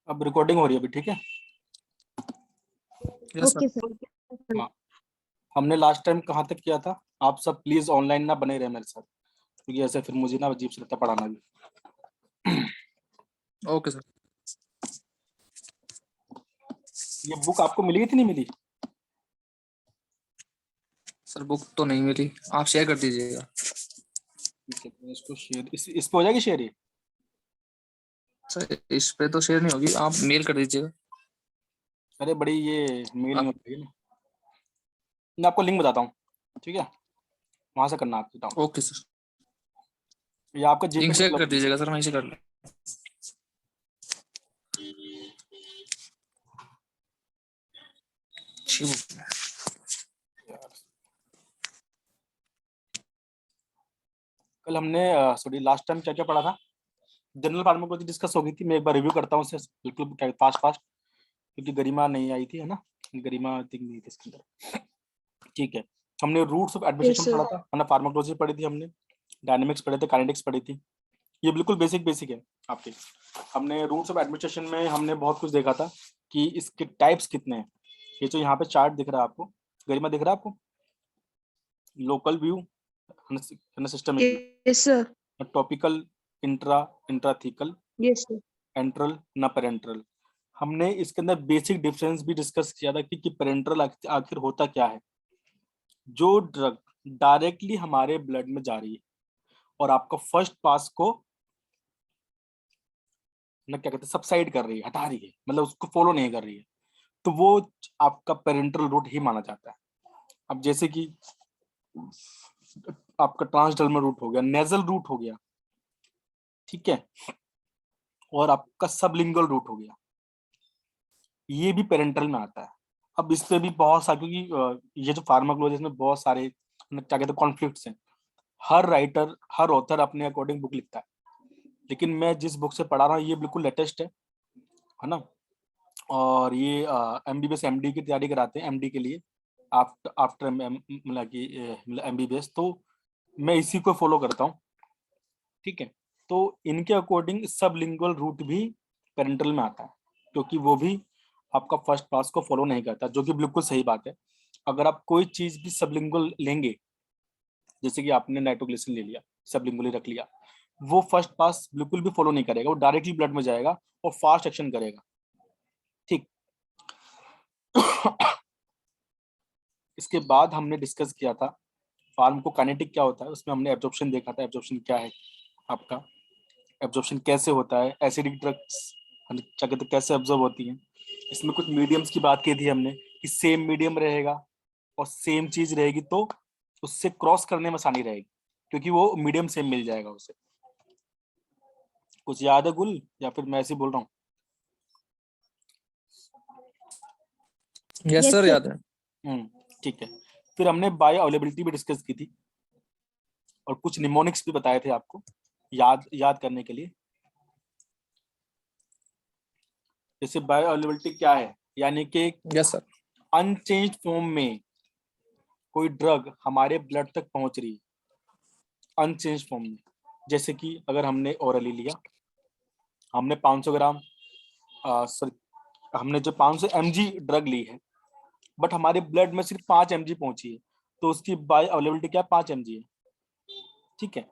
अब रिकॉर्डिंग हो रही है अभी, ठीक है। Yes okay sir. सर। हाँ, हमने लास्ट टाइम कहाँ तक किया था? आप सब प्लीज ऑनलाइन ना बने रहे मेरे साथ, क्योंकि ऐसे फिर मुझे ना अजीब से लगता है पढ़ाना भी। Okay sir. ये बुक आपको मिली थी नहीं मिली? सर बुक तो नहीं मिली, आप शेयर कर दीजिएगा। ठीक है, तो इसको शेयर इस पे हो जाएगी शेयर ये। सर इस पे तो शेयर नहीं होगी, आप मेल कर दीजिएगा। अरे बड़ी ये मेल नहीं आप होती है ना। मैं आपको लिंक बताता हूँ, ठीक है, वहां से करना आप, बताओ। ओके सर, ये आपका लिंक जीपे शेयर कर मतलब। दीजिएगा सर, वहीं से कर लें। अच्छी बुक है। कल हमने सॉरी लास्ट टाइम क्या क्या पढ़ा था? जनरल फार्माकोलॉजी डिस्कस हो गई थी। मैं एक बार रिव्यू करता हूँ उसे बिल्कुल फास्ट फास्ट, क्योंकि गरिमा नहीं आई थी, है ना। गरिमा थिंक नहीं थी इसके अंदर। ठीक है, हमने routes of yes administration sir. पढ़ा था, हमने फार्माकोलॉजी पढ़ी थी, हमने डायनेमिक्स पढ़े थे, काइनेटिक्स पढ़ी थी। ये बिल्कुल बेसिक बेसिक है आपके। हमने रूट्स ऑफ एडमिनिस्ट्रेशन में हमने बहुत कुछ देखा था कि इसके टाइप्स कितने हैं। ये जो यहाँ पे चार्ट दिख रहा है आपको, गरिमा दिख रहा है आपको? Local view, systemic view, yes sir. Topical, intra intrathecal, yes sir. Enteral, ना पेरेंट्रल। हमने इसके अंदर बेसिक डिफरेंस भी डिस्कस किया था कि पेरेंट्रल आखिर होता क्या है। जो ड्रग डायरेक्टली हमारे ब्लड में जा रही है और आपका फर्स्ट पास को ना क्या कहते हैं सबसाइड कर रही है, हटा रही है, मतलब उसको फॉलो नहीं कर रही है, तो वो आपका पेरेंट्रल रूट ही माना जाता है। अब जैसे कि आपका ट्रांसडर्मल रूट हो गया, नेजल रूट हो गया, ठीक है, और आपका सबलिंगुअल रूट हो गया, ये भी पेरेंटल में आता है। अब इस पे भी बहुत सारे, क्योंकि ये जो फार्माकोलॉजी में बहुत सारे क्या कहते हैं कॉन्फ्लिक्ट्स हैं। हर राइटर, हर ऑथर अपने अकॉर्डिंग बुक लिखता है, लेकिन मैं जिस बुक से पढ़ा रहा हूँ ये बिल्कुल लेटेस्ट है ना। और ये एमबीबीएस एमडी की तैयारी कराते हैं, एमडी के लिए, आफ्टर आफ्टर मतलब कि एमबीबीएस, तो मैं इसी को फॉलो करता हूँ, ठीक है। तो इनके अकॉर्डिंग सबलिंगुअल रूट भी पेरेंटल में आता है, क्योंकि वो भी आपका फर्स्ट पास को फॉलो नहीं करता, जो कि बिल्कुल सही बात है। अगर आप कोई चीज भी सबलिंगुअल लेंगे, जैसे कि आपने नाइट्रोग्लिसरीन ले लिया, सबलिंगुअली रख लिया, वो फर्स्ट पास बिल्कुल भी फॉलो नहीं करेगा, वो डायरेक्टली ब्लड में जाएगा और फास्ट एक्शन करेगा, ठीक। इसके बाद हमने डिस्कस किया था फार्माकोकाइनेटिक क्या होता है, उसमें हमने एब्जॉर्प्शन देखा था। एब्जॉर्प्शन क्या है आपका, एब्जॉर्प्शन कैसे होता है, एसिडिक ड्रग्स क्या कहते हैं कैसे एब्जॉर्ब होती हैं। इसमें कुछ मीडियम्स की बात की थी हमने कि सेम मीडियम रहेगा और सेम चीज रहेगी तो उससे क्रॉस करने में आसानी रहेगी, क्योंकि वो मीडियम सेम मिल जाएगा उसे। कुछ याद है गुल, या फिर मैं ऐसे ही बोल रहा हूँ? यस सर, याद है। ठीक है। फिर हमने बायो अवेलेबिलिटी भी डिस्कस की थी और कुछ निमोनिक्स भी बताए थे आपको याद याद करने के लिए। जैसे बायो अवेलेबिलिटी क्या है, यानी कि यस सर। अनचेंज्ड फॉर्म में कोई ड्रग हमारे ब्लड तक पहुंच रही है, अनचेंज्ड फॉर्म में। जैसे कि अगर हमने ओरली लिया, हमने 500 ग्राम सॉरी हमने जो 500 mg ड्रग ली है, बट हमारे ब्लड में सिर्फ 5 mg पहुंची है, तो उसकी बायो अवेलेबिलिटी क्या 5 mg है, ठीक है।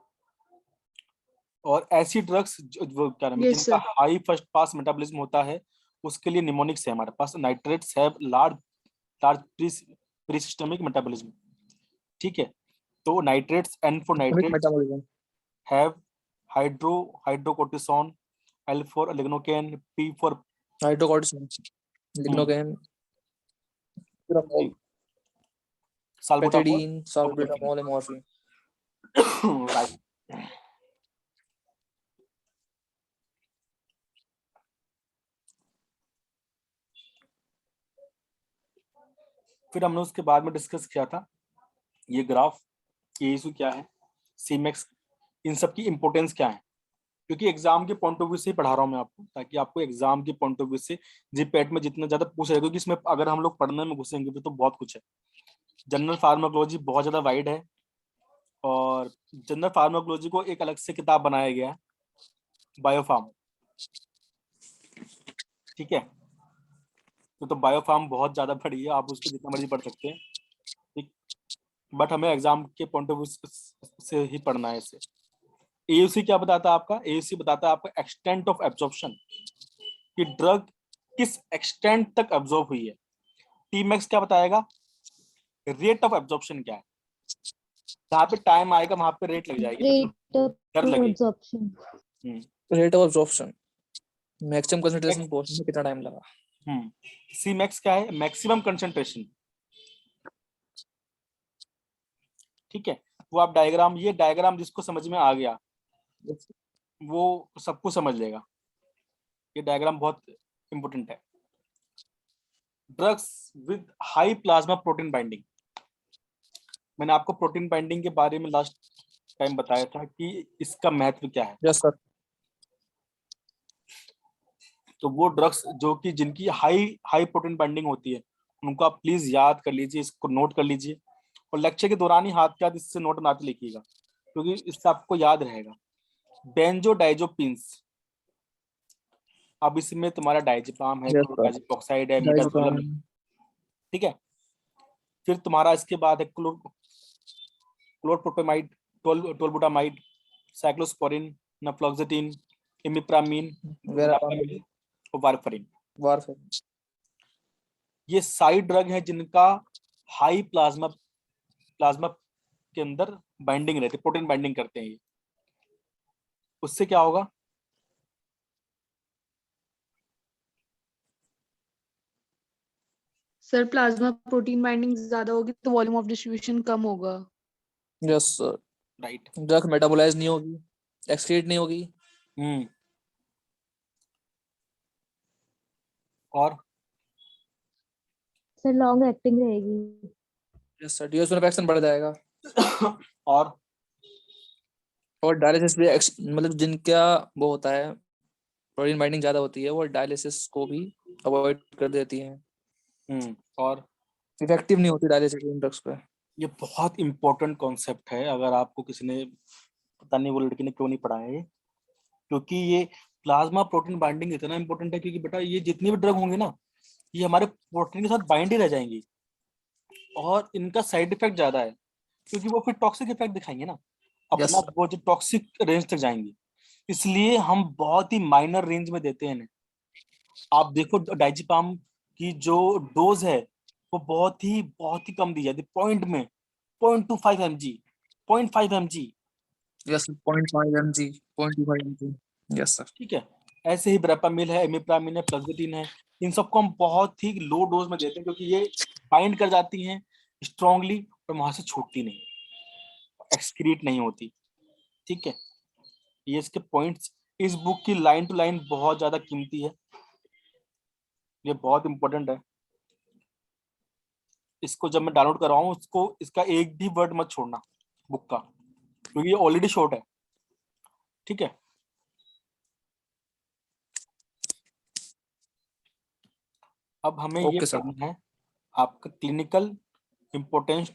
और ऐसी ड्रग्स वो क्या नाम है यस जिनका sir. High first pass metabolism होता है, उसके लिए निमोनिक्स है हमारे पास। Nitrates have large large pre systemic metabolism, ठीक है। तो nitrates, N for nitrates, metabolism. Have hydro hydrocortisone, L for lignocaine, P for hydrocortisone, lignocaine, propranolol, salbutamol, pethidine, salbutamol, morphine. Right. फिर हमने उसके बाद में डिस्कस किया था ये ग्राफ, ये इशू क्या है, सीमेक्स, इन सब की इंपॉर्टेंस क्या है, क्योंकि एग्जाम के पॉइंट ऑफ व्यू से ही पढ़ा रहा हूँ मैं आपको, ताकि आपको एग्जाम के पॉइंट ऑफ व्यू से जीपैट में जितना ज्यादा पूछ रहे, क्योंकि इसमें अगर हम लोग पढ़ने में घुसेंगे तो बहुत कुछ है। जनरल फार्माकोलॉजी बहुत ज्यादा वाइड है, और जनरल फार्माकोलॉजी को एक अलग से किताब बनाया गया है, बायोफार्म, ठीक है, तो बायोफार्म बहुत ज्यादा बड़ी है, आप उसको जितना मर्जी पढ़ सकते हैं, ठीक, बट हमें एग्जाम के पॉइंट ऑफ व्यू से ही पढ़ना है इसे। एयूसी क्या बताता है आपका? एयूसी बताता है आपका एक्सटेंट ऑफ एब्जॉर्प्शन, कि ड्रग किस एक्सटेंट तक एब्जॉर्ब हुई है। टीमैक्स क्या बताएगा? रेट ऑफ एब्जॉर्प्शन क्या है। जहाँ पे टाइम आएगा वहां पे रेट लग जाएगी, रेट ऑफ डर लगेगी। Absorption. Rate of absorption, maximum concentration पहुंचने में कितना टाइम लगा। सी मैक्स क्या है? Maximum concentration. ठीक है, वो आप डायग्राम, ये डायग्राम जिसको समझ में आ गया वो सबको समझ लेगा, ये डायग्राम बहुत इंपॉर्टेंट है। Drugs with high plasma protein binding, मैंने आपको प्रोटीन बाइंडिंग के बारे में लास्ट टाइम बताया था कि इसका महत्व क्या है। Yes sir. तो वो ड्रग्स जो कि जिनकी हाई हाई प्रोटीन बाइंडिंग होती है उनको आप प्लीज याद कर लीजिए, इसको नोट कर लीजिए, और लेक्चर के दौरान ही हाथ के हाथ इससे नोट बनाते लिखिएगा, क्योंकि इससे आपको याद रहेगा। बेंजोडाइजोपिन्स, अब इसमें तुम्हारा डायजेपाम है, यस सर। क्लोराजिपोक्साइड है, डाइजोपाम। मिडाजोलम है, ठीक है। फिर तुम्हारा इसके बाद है क्लोरप्रोपेमाइड, टोलबुटामाइड, साइक्लोस्पोरिन, नाफ्लोक्साटिन, इमिप्रामीन, वेरापामिन, और वारफरिन। वारफेरिन। ये सारी ड्रग हैं जिनका हाई प्लाज्मा प्लाज्मा के अंदर बाइंडिंग रहती है, प्रोटीन बाइंडिंग करते हैं ये। उससे क्या होगा? सर प्लाज्मा प्रोटीन बाइंडिंग ज्यादा होगी तो वॉल्यूम ऑफ डिस्ट्रीब्यूशन कम होगा। Yes sir. Right. Drug metabolise नहीं होगी, एक्सक्रीट नहीं होगी। और सर लॉन्ग एक्टिंग रहेगी। Yes sir. Duration of action बढ़ जाएगा। और और डायलिसिस भी मतलब जिनका वो होता है, प्रोटीन बाइंडिंग ज्यादा होती है, वो डायलिसिस को भी अवॉइड कर देती है। और इफेक्टिव नहीं होती डायलिसिस इन ड्रग्स पे। ये बहुत इंपॉर्टेंट कॉन्सेप्ट है, अगर आपको किसी ने, पता नहीं वो लड़की ने क्यों नहीं पढ़ाया ये, क्योंकि ये प्लाज्मा प्रोटीन बाइंडिंग इतना इंपॉर्टेंट है, क्योंकि बेटा ये जितनी भी ड्रग होंगे ना ये हमारे प्रोटीन के साथ बाइंड ही रह जाएंगी, और इनका साइड इफेक्ट ज्यादा है, क्योंकि वो फिर टॉक्सिक इफेक्ट दिखाएंगे ना यस अपना, वो जो टॉक्सिक रेंज तक जाएंगी, इसलिए हम बहुत ही माइनर रेंज में देते हैं इन्हें। आप देखो डाइजिपाम की जो डोज है वो बहुत ही कम दी जाती है, पॉइंट में 0.25 mg, 0.5 mg। Yes 0.5 mg, 0.25 mg। Yes sir. ठीक है, ऐसे ही ब्रेपामिल है, इमिप्रामिन है, फ्लक्सेटिन है, इन सबको हम बहुत ही लो डोज में देते हैं, क्योंकि ये बाइंड कर जाती हैं स्ट्रांगली और वहां से छूटती नहीं, एक्सक्रीट नहीं होती। ठीक है, ये इसके पॉइंट्स। इस बुक की लाइन टू लाइन बहुत ज्यादा कीमती है, ये बहुत इंपॉर्टेंट है। इसको जब मैं डाउनलोड कर रहा हूँ, इसको इसका एक भी वर्ड मत छोड़ना बुक का, क्योंकि ये ऑलरेडी शॉर्ट है। ठीक है, अब हमें ये ओके सर। पढ़ना है आपका clinical importance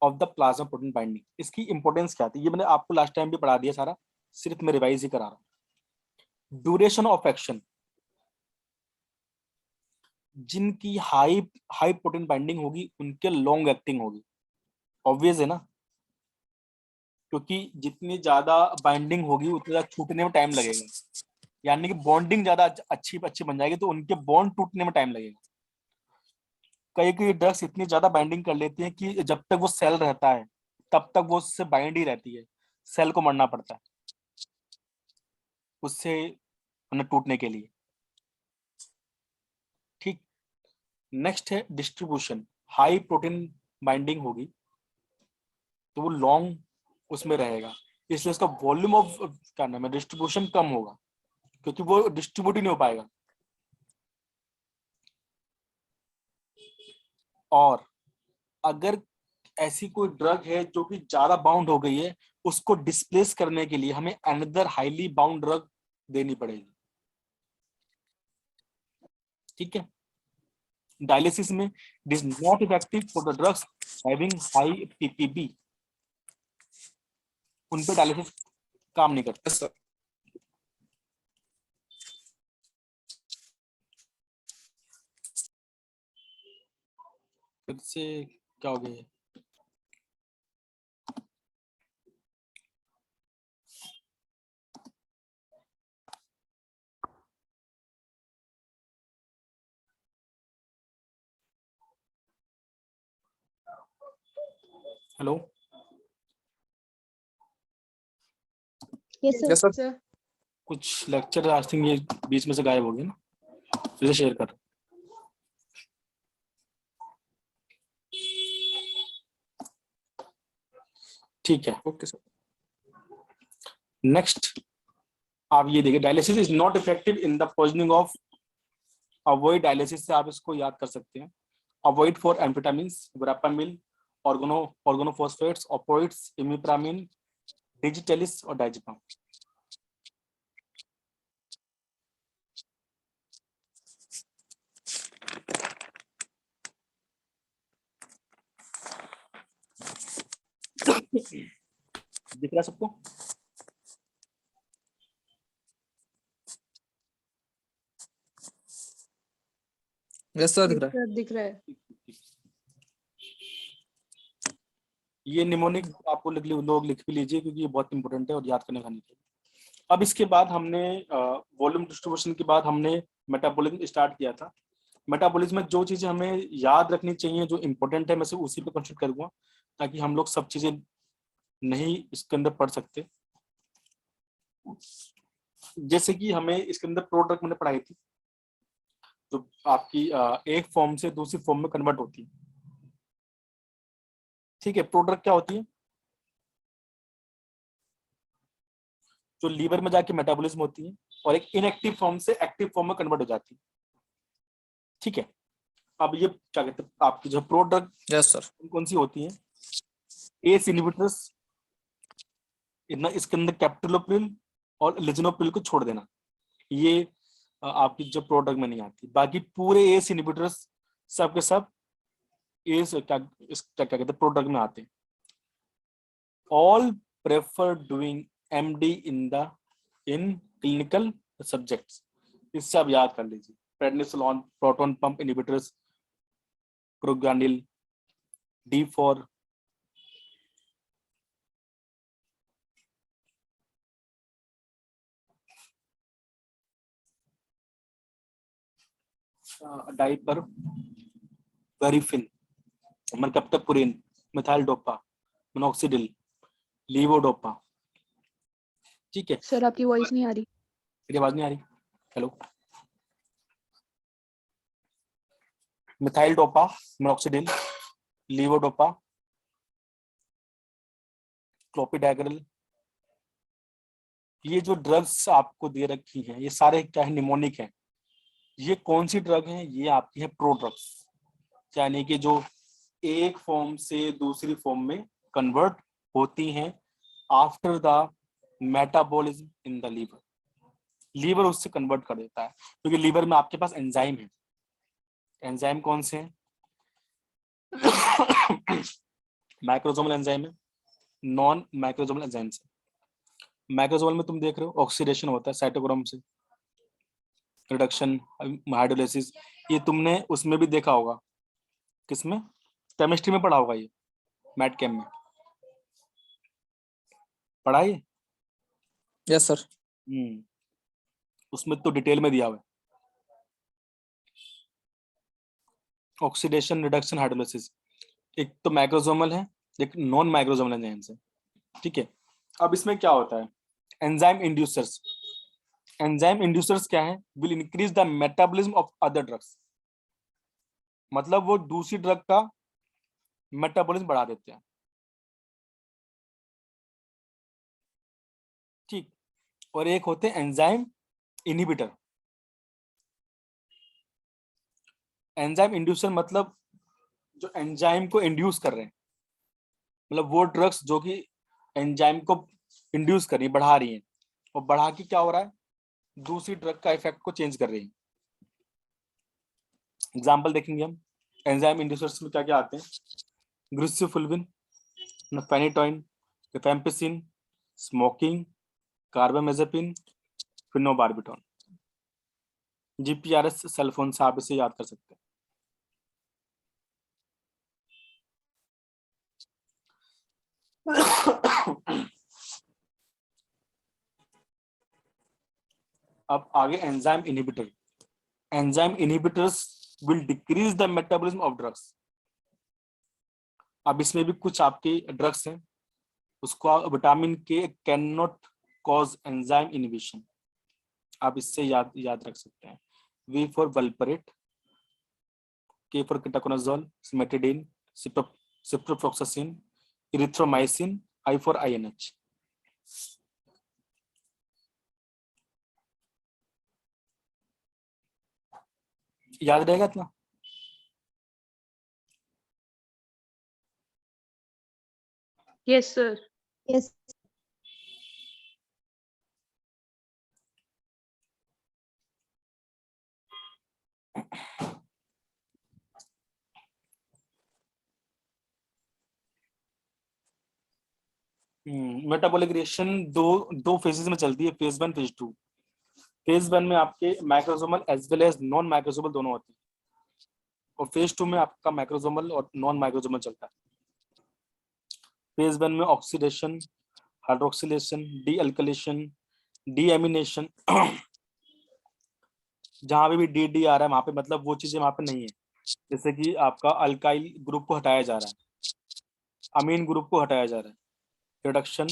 of the plasma protein binding. इसकी इंपोर्टेंस क्या थी ये मैंने आपको लास्ट टाइम भी पढ़ा दिया सारा, सिर्फ मैं रिवाइज ही करा रहा हूँ। ड्यूरेशन ऑफ एक्शन, जिनकी हाई हाई प्रोटीन बाइंडिंग होगी उनके लॉन्ग एक्टिंग होगी, ऑब्वियस है ना, क्योंकि जितनी ज्यादा बाइंडिंग होगी उतना ज्यादा छूटने में टाइम लगेगा, यानी कि बॉन्डिंग ज्यादा अच्छी अच्छी बन जाएगी, तो उनके बॉन्ड टूटने में टाइम लगेगा। कई कई ड्रग्स इतनी ज्यादा बाइंडिंग कर लेती हैं कि जब तक वो सेल रहता है तब तक वो उससे बाइंड ही रहती है, सेल को मरना पड़ता है उससे उन्हें टूटने के लिए। ठीक, नेक्स्ट है डिस्ट्रीब्यूशन। हाई प्रोटीन बाइंडिंग होगी तो वो लॉन्ग उसमें रहेगा, इसलिए उसका वॉल्यूम ऑफ क्या नाम है डिस्ट्रीब्यूशन कम होगा, क्योंकि वो डिस्ट्रीब्यूट ही नहीं हो पाएगा। और अगर ऐसी कोई ड्रग है जो कि ज्यादा बाउंड हो गई है, उसको डिस्प्लेस करने के लिए हमें अनदर हाईली बाउंड ड्रग देनी पड़ेगी। ठीक है, डायलिसिस में it is not effective for the drugs having high PPB, उन पे डायलिसिस काम नहीं करता। Yes sir. फिर से क्या हो गया? Hello, Yes, Yes, sir. sir. कुछ लेक्चर आई थिंक ये बीच में से गायब हो गए ना, फिर से शेयर कर। ठीक है, Okay, sir. नेक्स्ट आप ये देखिए, dialysis is not effective in the poisoning of, avoid dialysis से आप इसको याद कर सकते हैं, avoid for amphetamines, verapamil, organophosphates, opioids, imipramine, digitalis और डायजेपम। दिख रहा है सबको? Yes, sir. दिख Yes, रहा है। sir, दिख रहा है। ये निमोनिक आपको लोग लिख भी लीजिए, क्योंकि ये बहुत इंपॉर्टेंट है और याद करने का नहीं चाहिए। अब इसके बाद हमने वॉल्यूम डिस्ट्रीब्यूशन के बाद हमने मेटाबॉलिज्म स्टार्ट किया था। मेटाबॉलिज्म में जो चीजें हमें याद रखनी चाहिए, जो इंपॉर्टेंट है, मैं सिर्फ उसी पे कंसंट्रेट करूंगा, ताकि हम लोग सब चीजें नहीं इसके अंदर पढ़ सकते। जैसे कि हमें इसके अंदर प्रोडक्ट मैंने पढ़ाई थी, जो आपकी एक फॉर्म से दूसरी फॉर्म में कन्वर्ट होती है। ठीक है, प्रोडक्ट क्या होती है? जो लीवर में जाके मेटाबॉलिज्म होती है और एक इनएक्टिव फॉर्म से एक्टिव फॉर्म में कन्वर्ट हो जाती है। ठीक है, अब ये क्या कहते हैं, आपकी जो प्रोडक्ट Yes, sir. कौन सी होती है? एस इनहिबिटर्स, इतना इसके अंदर कैप्टोलोप्रिल और लिजनोप्रिल को छोड़ देना, ये आपकी जो प्रोडक्ट में नहीं आती। बाकी पूरे एस इनहिबिटर्स सब के सब एस क्या कहते हैं प्रोडक्ट में आते हैं। All prefer doing MD in clinical subjects, इससे आप याद कर लीजिए। Prednisolone, proton pump inhibitors, proguanil, D4, डाइपर, वेरिफिन, mercaptopurine, methyl dopa, minoxidil, levodopa. ठीक है, सर आपकी वॉइस नहीं आ रही। मेरी आवाज नहीं आ रही? Hello, methyl dopa, minoxidil, levodopa, clopidogrel, ये जो ड्रग्स आपको दे रखी हैं, ये सारे क्या है? निमोनिक है। ये कौन सी ड्रग है? ये आपकी है प्रो ड्रग्स, यानी कि जो एक फॉर्म से दूसरी फॉर्म में कन्वर्ट होती हैं after the metabolism in the liver. Liver उससे कन्वर्ट कर देता है, क्योंकि लीवर में आपके पास एंजाइम है। एंजाइम कौन से हैं? माइक्रोसोमल एंजाइम है, नॉन माइक्रोसोमल एंजाइम से। माइक्रोसोमल में तुम देख रहे हो ऑक्सीडेशन होता है साइटोक्रोम से, रिडक्शन, हाइड्रोलाइसिस, ये तुमने उसमें भी देखा होगा। किसमें? केमिस्ट्री में पढ़ा होगा, ये मैट केम में पढ़ा है। Yes, sir. उसमें तो डिटेल में दिया हुआ है, ऑक्सीडेशन, रिडक्शन, हाइड्रोलाइसिस। एक तो माइक्रोसोमल है, एक नॉन माइक्रोसोमल एंजाइम है। ठीक है, अब इसमें क्या होता है? Enzyme inducers. एंजाइम इंड्यूसर्स क्या है? Will increase the metabolism of other drugs, मतलब वो दूसरी ड्रग का मेटाबॉलिज्म बढ़ा देते हैं। ठीक, और एक होते हैं एंजाइम इनहिबिटर। एंजाइम इंड्यूसर मतलब जो एंजाइम को इंड्यूस कर रहे हैं, मतलब वो ड्रग्स जो कि एंजाइम को इंड्यूस कर रही है, बढ़ा रही हैं, और बढ़ा के क्या हो रहा है? दूसरी ड्रग का इफेक्ट को चेंज कर रही है। एग्जांपल देखेंगे हम एंजाइम इंड्यूसर्स में क्या क्या आते हैं। Griseofulvin, phenytoin, rifampicin, smoking, carbamazepine, phenobarbitone. GPRS cell phone से आप इसे याद कर सकते हैं। अब आगे enzyme inhibitor. Enzyme inhibitors will decrease the metabolism of drugs. अब इसमें भी कुछ आपके ड्रग्स हैं, उसको विटामिन के can not cause enzyme inhibition. आप इससे याद रख सकते हैं। We for valproate, K for ketoconazole, cimetidine, ciprofloxacin, erythromycin, I for INH. याद रहेगा इतना? Yes, sir. Yes. Metabolic reaction दो फेजेस में चलती है, फेज 1 फेज 2। फेज 1 में आपके मैक्रोसोमल एज वेल एज नॉन मैक्रोसोमल दोनों होते हैं, और फेज 2 में आपका मैक्रोसोमल और नॉन मैक्रोसोमल चलता है। फेज 1 में ऑक्सीडेशन, हाइड्रोक्सिलेशन, डी अल्कलेशन, डीएमिनेशन। जहां पे भी डी आ रहा है वहां पे मतलब वो चीजें वहां पे नहीं है, जैसे कि आपका अल्काइल ग्रुप को हटाया जा रहा है, अमीन ग्रुप को हटाया जा रहा है, रिडक्शन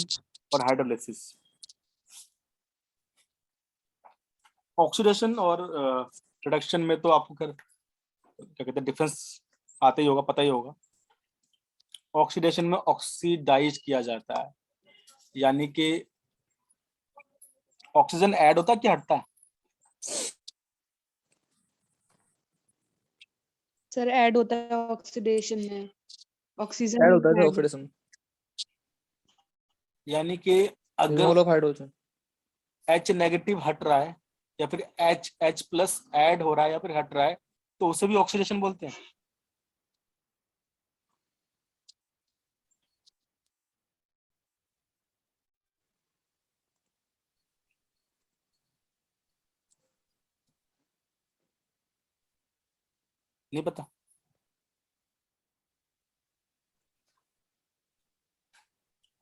और हाइड्रोलिसिस। ऑक्सीडेशन और रिडक्शन में तो आपको क्या कहते हैं डिफरेंस आते ही होगा, पता ही होगा। ऑक्सीडेशन में ऑक्सीडाइज किया जाता है, यानी कि ऑक्सीजन ऐड होता है कि हटता है? सर ऐड होता है ऑक्सीडेशन में, ऑक्सीजन ऐड होता है add- ऑक्सीडेशन, यानी कि अगर removal of hydrogen. H negative हट रहा है या फिर H प्लस ऐड हो रहा है या फिर हट रहा है, तो उसे भी ऑक्सीडेशन बोलते हैं। नहीं पता?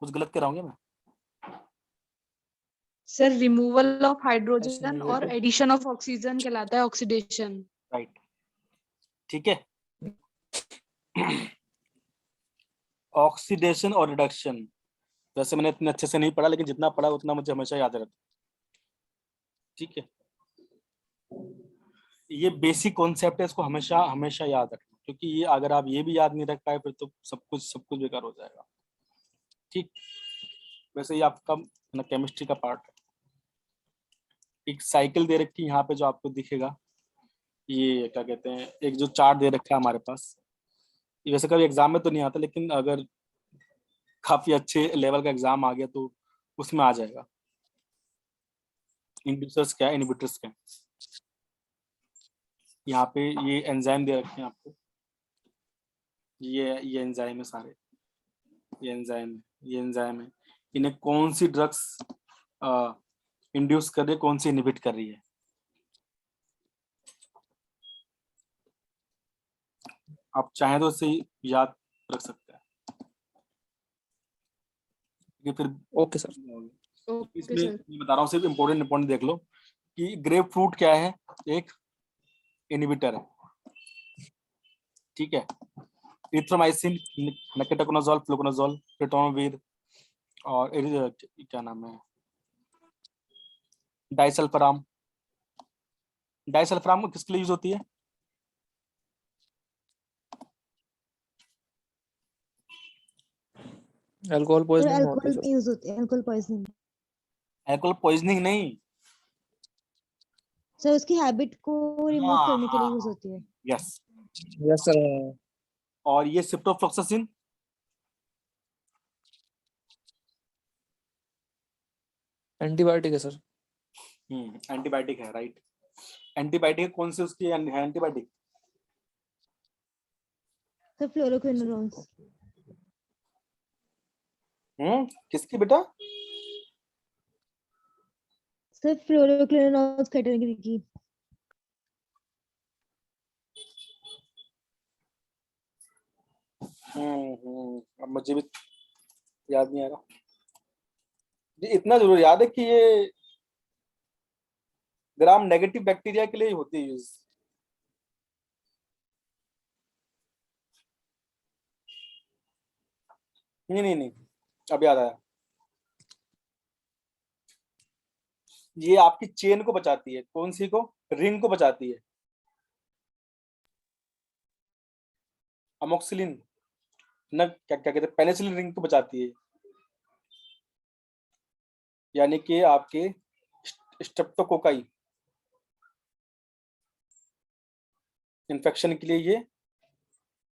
कुछ गलत कर रहा हूँ क्या मैं? Sir removal of H hydrogen और negative। एडिशन ऑफ ऑक्सीजन कहलाता है ऑक्सीडेशन। राइट, ठीक है। ऑक्सीडेशन और रिडक्शन, वैसे मैंने इतने अच्छे से नहीं पढ़ा, लेकिन जितना पढ़ा उतना मुझे हमेशा याद रहता। ठीक है, ये बेसिक कॉन्सेप्ट है, इसको हमेशा हमेशा याद रखना, क्योंकि ये अगर आप ये भी याद नहीं रख पाए फिर तो सब कुछ बेकार हो जाएगा। ठीक, वैसे ये आपका ना केमिस्ट्री का पार्ट है। एक साइकिल दे रखी है यहाँ पे जो आपको दिखेगा, ये क्या कहते हैं, एक जो चार्ट दे रखा है हमारे पास, ये वैसे कभी एग्जाम में तो नहीं आता, लेकिन अगर काफी अच्छे लेवल का एग्जाम आ गया तो उसमें आ जाएगा। इंड्यूसर्स क्या है, इनहिबिटर्स क्या है। यहाँ पे ये एंजाइम दे रखे हैं आपको, ये एंजाइम है सारे, ये एंजाइम है। इन्हें कौन सी ड्रग्स इंड्यूस कर रही है, कौन सी इनहिबिट कर रही है, आप चाहें तो इसे याद रख सकते हैं। ये फिर ओके सर। ओके इसमें सर। मैं बता रहा हूँ, सिर्फ इम्पोर्टेंट देख लो कि ग्रेप फ्रूट क्या है, एक इनहिबिटर है। ठीक है, इरिथ्रोमाइसिन, मेकेटाकोनाजोल, फ्लुकोनाजोल, रिटोनोवीर, और क्या नाम है, डाइसल्फराम। डाइसल्फराम किसके लिए यूज होती है? अल्कोहल सर पॉइजनिंग होती है अल्कोहल सर। में यूज होते हैं, अल्कोहल पॉइजनिंग। एल्कोहल पॉइजनिंग नहीं। सर उसकी हैबिट को रिमूव हाँ करने के लिए यूज हाँ, होती है। यस। Yes sir. और ये सिप्रोफ्लॉक्सासिन, एंटीबायोटिक है सर। एंटीबायोटिक है, राइट। एंटीबायोटिक कौन सी उसकी है एंटीबायोटिक? Sir fluoroquinolones. किसकी बेटा? सर फ्लोरोक्विनोलोन्स कैटेगरी की। अब मुझे भी याद नहीं आ रहा जी, इतना जरूर याद है कि ये ग्राम नेगेटिव बैक्टीरिया के लिए ही होती है यूज। नहीं, अब याद आया। ये आपकी चेन को बचाती है, कौन सी को? रिंग को बचाती है। अमोक्सिलिन न, क्या क्या कहते हैं, पेनिसिलिन रिंग को बचाती है। यानी कि आपके स्ट्रेप्टोकोकाई इन्फेक्शन के लिए ये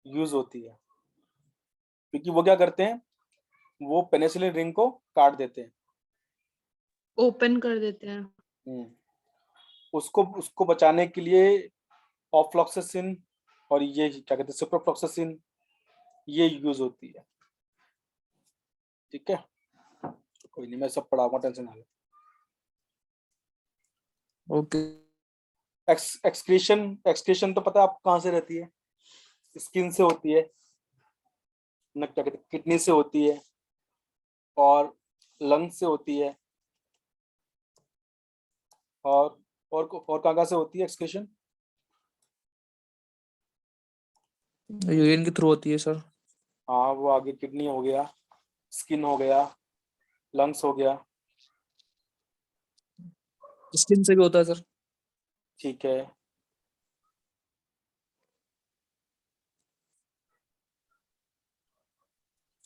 यूज होती है, क्योंकि वो क्या करते हैं, वो पेनिसिलिन रिंग को काट देते हैं, ओपन कर देते हैं। उसको उसको बचाने के लिए ऑफ्लॉक्सासिन और ये क्या कहते हैं सिप्रोफ्लॉक्सासिन, ये यूज होती है। ठीक है, कोई नहीं, मैं सब पढ़ाऊंगा, टेंशन ना लो। ओके। एक्सक्रीशन तो पता है आपको कहाँ से रहती है? स्किन से होती है, न क्या कहते हैं किडनी से होती है, और लंग्स से होती है, और कहाँ से होती है एक्सक्रीशन? यूरिन के थ्रू होती है सर। हाँ, वो आगे किडनी हो गया, स्किन हो गया, लंग्स हो गया। स्किन से भी होता है सर। ठीक है,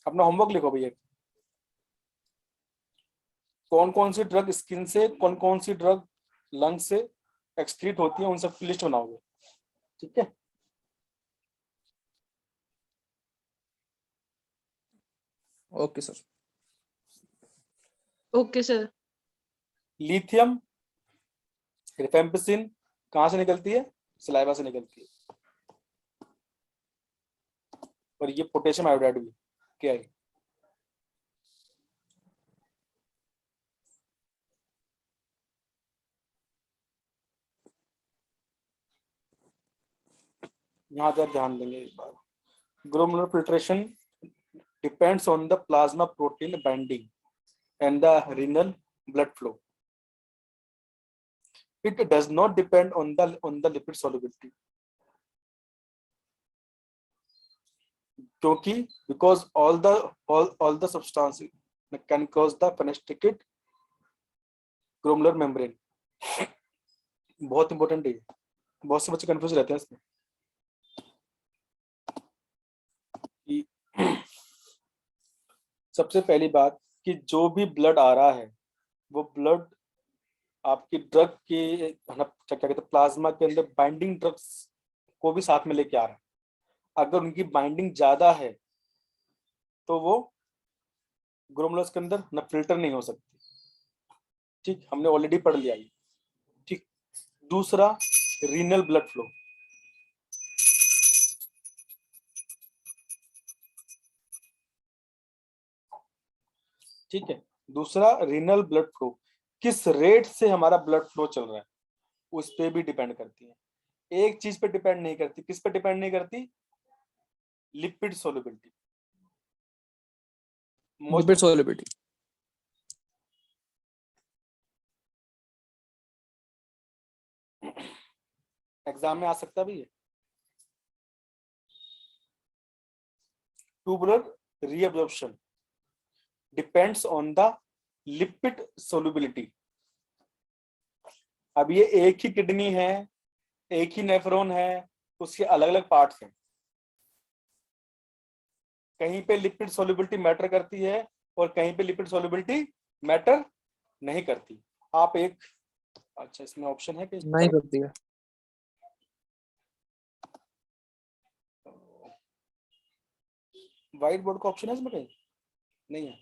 अपना होमवर्क लिखो भैया। कौन कौन सी ड्रग स्किन से, कौन कौन सी ड्रग लंग्स से एक्सक्रीट होती है, उन सब की लिस्ट बनाओगे। ठीक है, okay sir. Okay sir. Lithium rifampicin कहाँ से निकलती है? सलाइवा से निकलती है। और ये पोटेशियम आयोडाइड भी क्या है? यहाँ पर ध्यान देंगे एक बार। Glomerular filtration depends on the plasma protein binding and the renal blood flow. It does not depend on the lipid solubility. क्योंकि because all the substances can cause the fenestrated glomerular membrane. बहुत important है, बहुत से बच्चे confuse रहते हैं इसमें। सबसे पहली बात कि जो भी ब्लड आ रहा है वो ब्लड आपकी ड्रग के क्या कहते हैं प्लाज्मा के अंदर बाइंडिंग ड्रग्स को भी साथ में लेके आ रहा है। अगर उनकी बाइंडिंग ज्यादा है तो वो ग्लोमेरुलस के अंदर न फिल्टर नहीं हो सकती। ठीक, हमने ऑलरेडी पढ़ लिया ये। ठीक, दूसरा रीनल ब्लड फ्लो। ठीक है, दूसरा रीनल ब्लड फ्लो, किस रेट से हमारा ब्लड फ्लो चल रहा है उस पे भी डिपेंड करती है। एक चीज पे डिपेंड नहीं करती, किस पे डिपेंड नहीं करती? Lipid solubility. Lipid solubility. Exam में आ सकता भी है। Tubular reabsorption depends on the lipid solubility. अब ये एक ही किडनी है, एक ही नेफ्रॉन है, उसके अलग अलग पार्ट्स हैं। कहीं पे लिपिड सोलबिलिटी मैटर करती है और कहीं पे लिपिड सोलबिलिटी मैटर नहीं करती। आप एक, अच्छा इसमें ऑप्शन है कि नहीं करती है। व्हाइट बोर्ड का ऑप्शन है इसमें? कहीं नहीं है।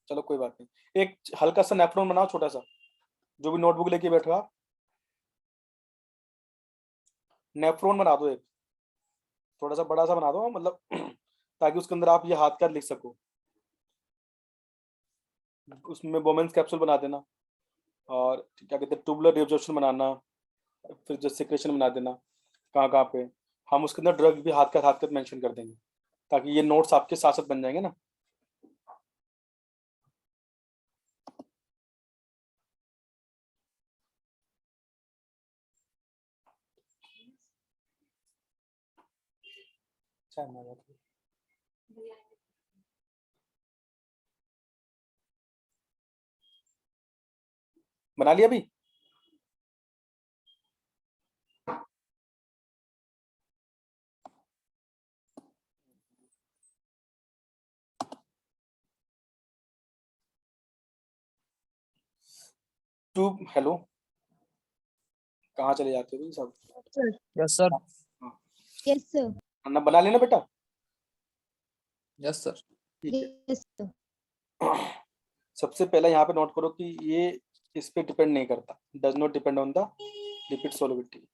चलो कोई बात नहीं, एक हल्का सा नेफ्रॉन बनाओ, छोटा सा, जो भी नोटबुक लेके बैठो आप, नेफ्रॉन बना दो एक, थोड़ा सा बड़ा सा बना दो, मतलब ताकि उसके अंदर आप ये हाथ का लिख सको। उसमें बोमेंस कैप्सूल बना देना, और क्या कहते हैं ट्यूबुलर रिअब्जॉर्प्शन बनाना, फिर जो सिक्रेशन बना देना कहाँ कहाँ पे, हम उसके अंदर ड्रग भी हाथ का मेंशन कर देंगे, ताकि ये नोट्स आपके साथ साथ बन जाएंगे ना। बना लिया अभी? ट्यूब, हेलो, कहाँ चले जाते हो भाई सब? Yes sir. हाँ, यस सर। खाना बना लेना बेटा। Yes sir. ठीक है। Yes sir. सबसे पहले यहाँ पे नोट करो कि ये इस पे डिपेंड नहीं करता, does not depend on the lipid solubility.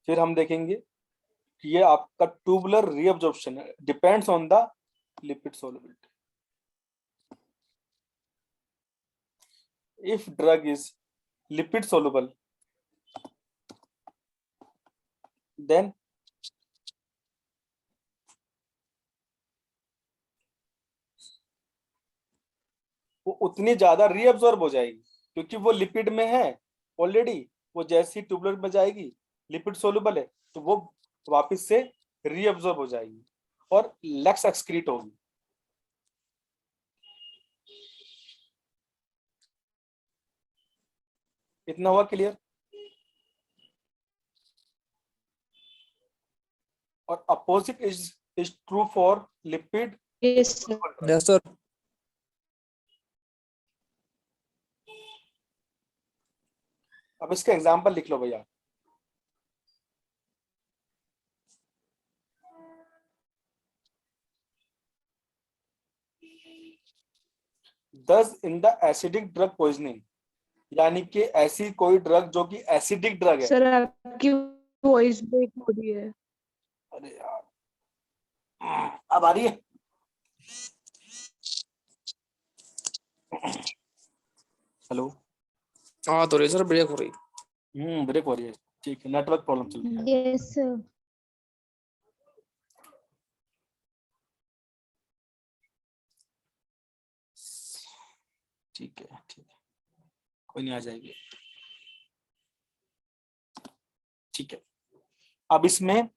फिर हम देखेंगे कि ये आपका ट्यूबुलर रीअब्जॉर्प्शन है, depends on the lipid solubility. If drug is lipid soluble, then वो उतनी ज्यादा रीअब्सॉर्ब हो जाएगी, क्योंकि वो लिपिड में है ऑलरेडी। वो जैसी ट्यूबुलर में जाएगी, लिपिड सोलुबल है, तो वो वापस से रीअब्सॉर्ब हो जाएगी और लेक्स एक्सक्रीट होगी। इतना हुआ क्लियर? और opposite is true for lipid. Yes, sir. Yes sir. अब इसका एग्जांपल लिख लो भैया। दस in the acidic drug poisoning, यानी कि ऐसी कोई ड्रग जो कि एसिडिक ड्रग है। Sir, आपकी वॉइस ब्रेक हो रही है। अरे यार, अब आ रही है? हेलो। हाँ तो रेजर ब्रेक हो रही। ब्रेक हो रही है। ठीक है, नेटवर्क प्रॉब्लम चल रही है। Yes sir. ठीक है, ठीक है, कोई नहीं, आ जाएगी। ठीक है, अब इसमें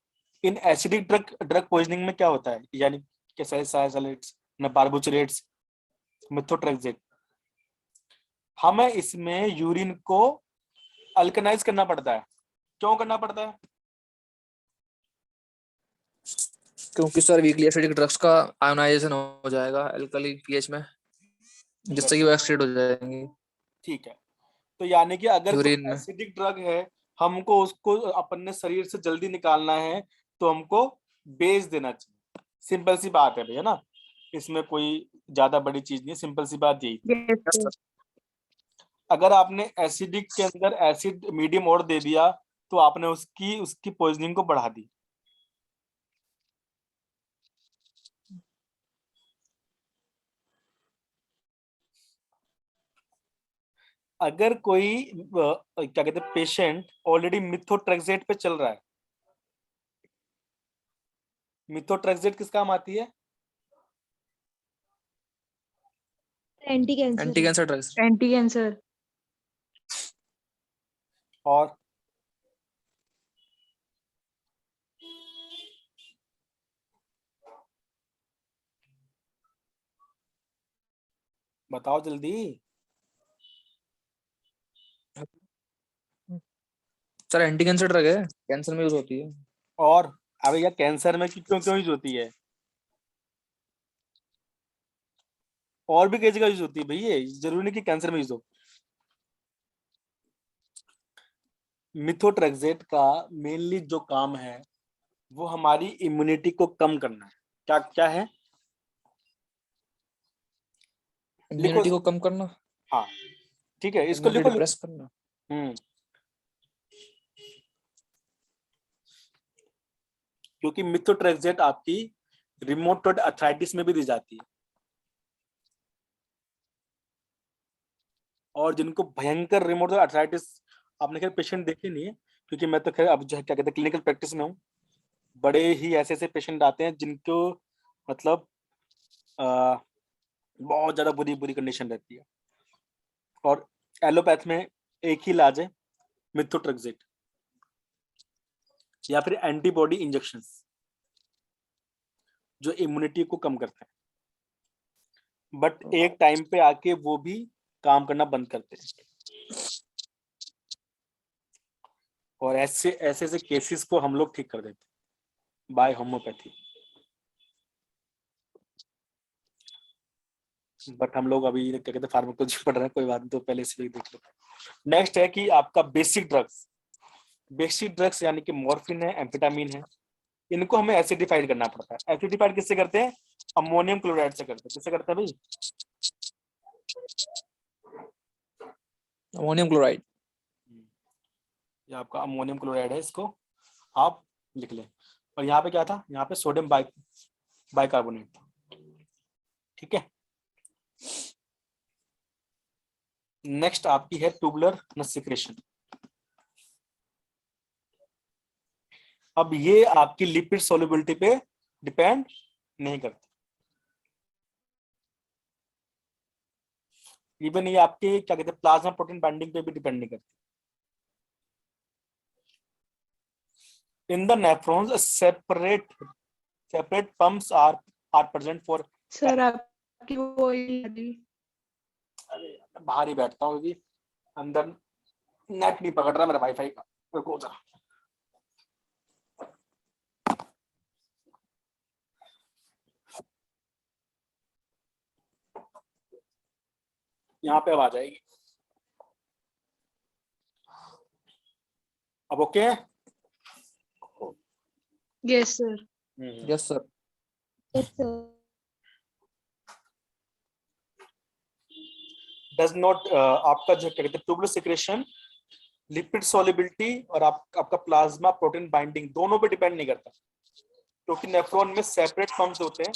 in acidic drug drug poisoning में क्या होता है, यानी कि सैलिसाइलेट्स, बार्बिटूरेट्स, मेथोट्रेक्सेट, हमें इसमें यूरिन को अल्कनाइज करना पड़ता है। क्यों करना पड़ता है? क्योंकि सर वीकली एसिडिक ड्रग्स का आयोनाइजेशन हो जाएगा अल्कली पीएच में, जिससे कि वो एक्सक्रीट हो जाएंगी ठीक है, तो यानी कि अगर कोई यूरिन में। एसिडिक ड्रग है, हमको उसको अपने शरीर से जल्दी निकालना है, तो हमको बेच देना चाहिए। सिंपल सी बात है भैया ना, इसमें कोई ज्यादा बड़ी चीज नहीं है, सिंपल सी बात यही। Yes, yes sir. सर। अगर आपने एसिडिक के अंदर एसिड मीडियम और दे दिया, तो आपने उसकी उसकी पॉइजनिंग को बढ़ा दी। अगर कोई क्या कहते हैं, पेशेंट ऑलरेडी मिथोट्रेक्सेट पे चल रहा है। मिथोट्रेक्सेट किस काम आती है? Anti cancer. Anti cancer drugs. Anti-cancer. और बताओ जल्दी। सर एंटी कैंसर ड्रग है, कैंसर में यूज होती है। और अब भैया कैंसर में क्यों क्यों यूज होती है? और भी कई जगह यूज होती है भैया, जरूरी नहीं कि कैंसर में यूज हो। मिथोट्रेक्सेट का मेनली जो काम है, वो हमारी इम्यूनिटी को कम करना है। क्या क्या है? लिखो। इम्यूनिटी को कम करना, हाँ, ठीक है, इसको इम्यूनिटी लिखो। डिप्रेस करना। हम्म क्योंकि मिथोट्रेक्सेट आपकी रिमोटॉइड अर्थराइटिस में भी दी जाती है, और जिनको भयंकर रिमोटॉइड अर्थराइटिस, आपने खैर पेशेंट देखे नहीं है, क्योंकि मैं तो खैर अब जो है क्या कहते हैं क्लिनिकल प्रैक्टिस में हूँ। बड़े ही ऐसे ऐसे पेशेंट आते हैं जिनको मतलब बहुत ज्यादा बुरी बुरी कंडीशन रहती है, और एलोपैथ में एक ही इलाज है, मिथोट्रेक्सेट या फिर एंटीबॉडी इंजेक्शंस जो इम्यूनिटी को कम करते हैं, बट एक टाइम पे आके वो भी काम करना बंद करते हैं, और ऐसे ऐसे ऐसे केसेस को हम लोग ठीक कर देते हैं बाय होम्योपैथी। बट हम लोग अभी क्या कहते हैं फार्माकोलॉजी पढ़ रहे हैं, कोई बात नहीं, तो पहले से ही देख लो। नेक्स्ट है कि आपका बेसिक ड्रग्स। बेसिक ड्रग्स यानी कि मॉर्फिन है, एम्फेटामिन है, इनको हमें एसिडिफाइड करना पड़ता है। एसिडिफाइड किससे करते हैं? अमोनियम क्लोराइड से करते हैं। किससे करते हैं भाई? Ammonium chloride. ये आपका अमोनियम क्लोराइड है, इसको आप लिख लें। और यहाँ पे क्या था? यहाँ पे सोडियम बाइकार्बोनेट। ठीक है। नेक्स्ट आपकी है ट्यूबुलर नस सिक्रेशन। अब ये आपकी लिपिड सोल्युबिलिटी पे डिपेंड नहीं करती, इवन ये आपके क्या कहते हैं प्लाज्मा प्रोटीन बाइंडिंग पे भी डिपेंड नहीं करती। In the nephrons separate pumps are present for। Sir आपकी वही बाहर ही बैठता हूँ क्योंकि अंदर नेट नहीं पकड़ रहा मेरा वाईफाई का। रुको जरा। यहाँ पे अब आ जाएगी। अब okay? Yes sir. Yes sir. Yes, sir. Does not आपका जो क्या कहते हैं ट्यूबुलर सिक्रेशन लिपिड सॉल्युबिलिटी और आपका प्लाज्मा प्रोटीन बाइंडिंग दोनों पे डिपेंड नहीं करता, क्योंकि नेफ्रॉन में सेपरेट पंप्स होते हैं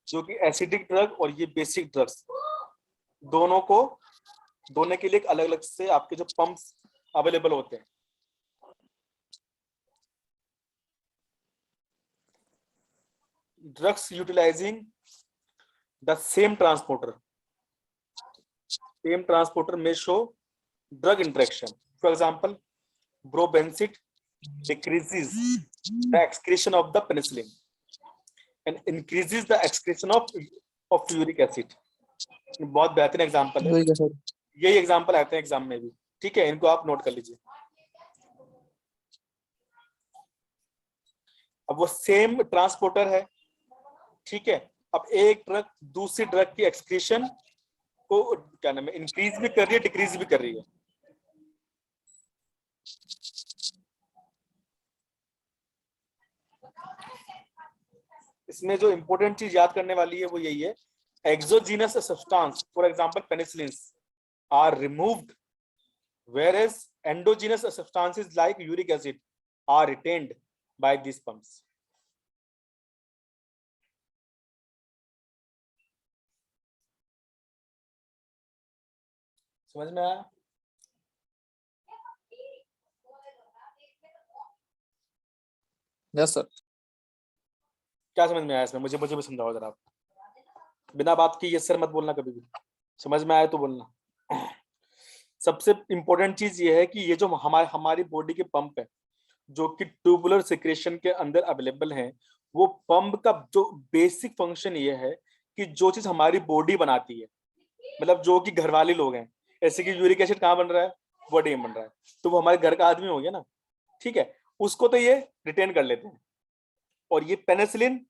जो कि एसिडिक ड्रग और ये बेसिक ड्रग्स दोनों के लिए अलग अलग से आपके जो पंप्स अवेलेबल होते हैं। Drugs utilising the same transporter may show drug interaction. For example, brobensit decreases the excretion of the penicillin and increases the excretion of uric acid. बहुत बेहतरीन एग्जांपल है, यही एग्जांपल आते हैं एग्जाम में भी। ठीक है, इनको आप नोट कर लीजिए। अब वो सेम ट्रांसपोर्टर है, ठीक है। अब एक ड्रग दूसरी ड्रग की एक्सक्रीशन को क्या नाम है इंक्रीज भी कर रही है, डिक्रीज भी कर रही है। इसमें जो इंपॉर्टेंट चीज याद करने वाली है वो यही है, exogenous substance for example penicillin are removed whereas endogenous substances like uric acid are retained by these pumps. समझ में आया? Yes sir. क्या समझ में आया इसमें? मुझे भी समझाओ जरा। आप बिना बात की ये सर मत बोलना कभी भी, समझ में आया तो बोलना। सबसे इंपॉर्टेंट चीज ये है कि ये जो हमारी बॉडी के पंप है जो कि ट्यूबुलर सिक्रेशन के अंदर अवेलेबल है, वो पंप का जो बेसिक फंक्शन ये है कि जो चीज हमारी बॉडी बनाती है, मतलब जो कि घर वाले लोग हैं, ऐसे कि यूरिक एसिड कहाँ बन रहा है? बॉडी में बन रहा है, तो वो हमारे घर का आदमी हो गया ना, ठीक है, उसको तो ये रिटेन कर लेते हैं। और ये पेनिसिलिन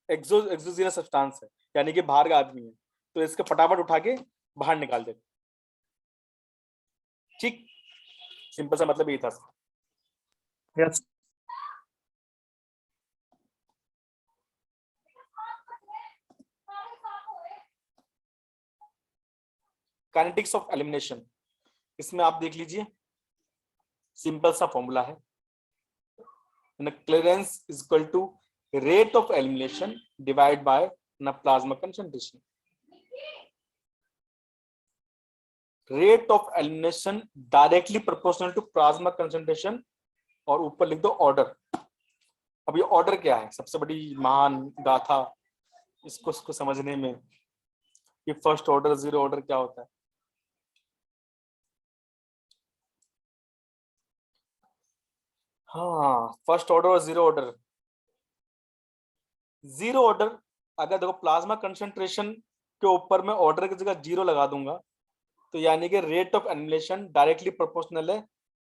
एक्सोजीनस सब्सटेंस है, यानी कि बाहर का आदमी है, तो इसका फटाफट उठा के बाहर निकाल देते। ठीक, सिंपल सा मतलब ये था। यस। काइनेटिक्स ऑफ एलिमिनेशन, इसमें आप देख लीजिए, सिंपल सा फॉर्मूला है, clearance is equal to rate of elimination divide by plasma concentration. Rate of elimination directly proportional to plasma concentration, और ऊपर लिख दो ऑर्डर। अब ये ऑर्डर क्या है, सबसे बड़ी महान गाथा इसको समझने में, ये फर्स्ट ऑर्डर जीरो ऑर्डर क्या होता है। हाँ, फर्स्ट ऑर्डर और जीरो ऑर्डर। जीरो ऑर्डर, अगर देखो प्लाज्मा कंसंट्रेशन के ऊपर मैं ऑर्डर की जगह जीरो लगा दूंगा तो यानी कि rate of animation directly proportional है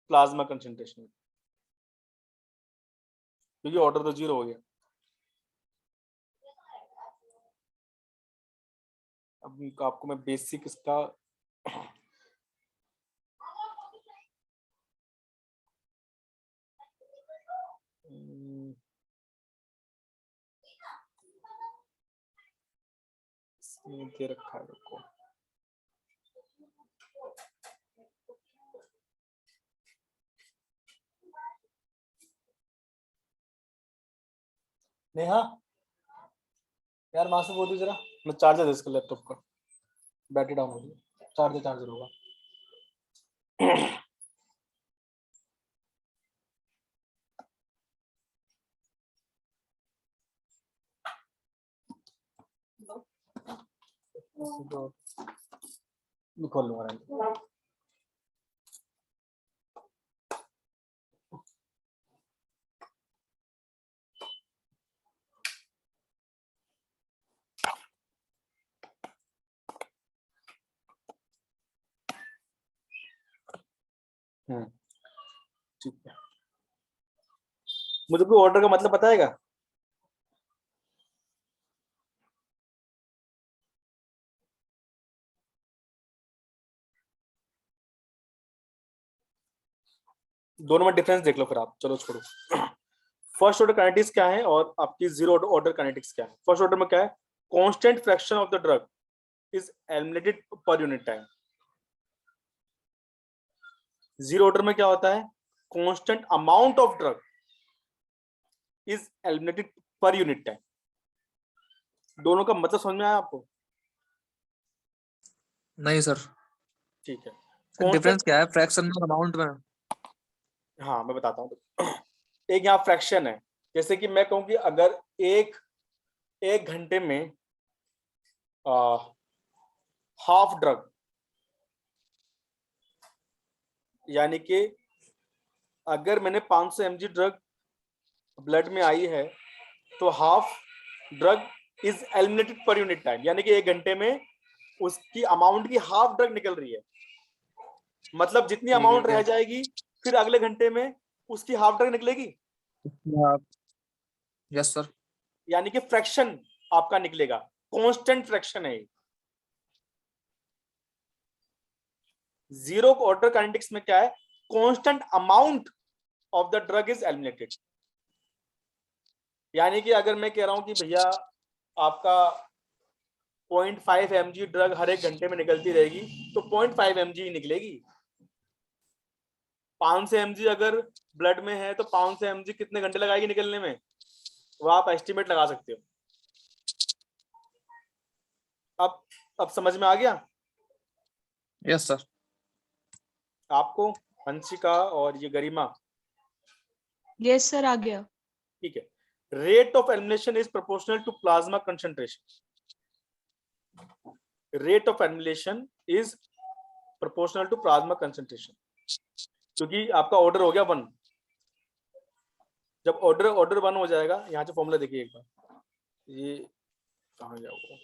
प्लाज्मा कंसंट्रेशन, क्योंकि ऑर्डर तो जीरो हो गया। अब आपको मैं बेसिक इसका दे रखा है देखो, नेहा यार माँ से बोल दी जरा, मैं चार्जर इसका लैपटॉप का, बैटरी डाउन हो गई, चार्जर होगा। खोल लूंगा। ठीक है, मुझे कोई ऑर्डर का मतलब बताएगा? दोनों में डिफरेंस देख लो फिर आप, चलो छोड़ो। फर्स्ट ऑर्डर काइनेटिक्स क्या है और आपकी जीरो ऑर्डर काइनेटिक्स क्या है? फर्स्ट ऑर्डर में क्या है? Constant fraction of the drug is eliminated per unit time. Zero order में क्या होता है? Constant amount of drug is eliminated per unit time. दोनों का मतलब समझ में आया आपको? नहीं सर, ठीक है, डिफरेंस क्या है फ्रैक्शन में अमाउंट में? हाँ मैं बताता हूँ। एक यहाँ फ्रैक्शन है, जैसे कि मैं कहूँ कि अगर एक घंटे में हाफ ड्रग, यानी कि अगर मैंने 500 mg ड्रग ब्लड में आई है तो half drug is eliminated per unit time, यानी कि एक घंटे में उसकी अमाउंट की हाफ ड्रग निकल रही है। मतलब जितनी अमाउंट रह जाएगी फिर अगले घंटे में उसकी हाफ ड्रग निकलेगी। Yes sir. यानी कि फ्रैक्शन आपका निकलेगा, कांस्टेंट फ्रैक्शन है। जीरो ऑर्डर काइनेटिक्स में क्या है? Constant amount of the drug is eliminated. यानी कि अगर मैं कह रहा हूं कि भैया आपका 0.5 mg ड्रग हर एक घंटे में निकलती रहेगी तो 0.5 mg ही निकलेगी। 500 mg अगर ब्लड में है तो 500 mg कितने घंटे लगाएगी निकलने में, वो आप एस्टिमेट लगा सकते हो। अब समझ में आ गया? Yes sir. आपको हंसिका और ये गरिमा? यस सर, आ गया। ठीक है, rate of elimination is proportional to plasma concentration. Rate of elimination is proportional to plasma concentration, क्योंकि आपका ऑर्डर हो गया 1। जब ऑर्डर 1 हो जाएगा, यहाँ से फॉर्मूला देखिए एक बार, ये कहाँ गया वो,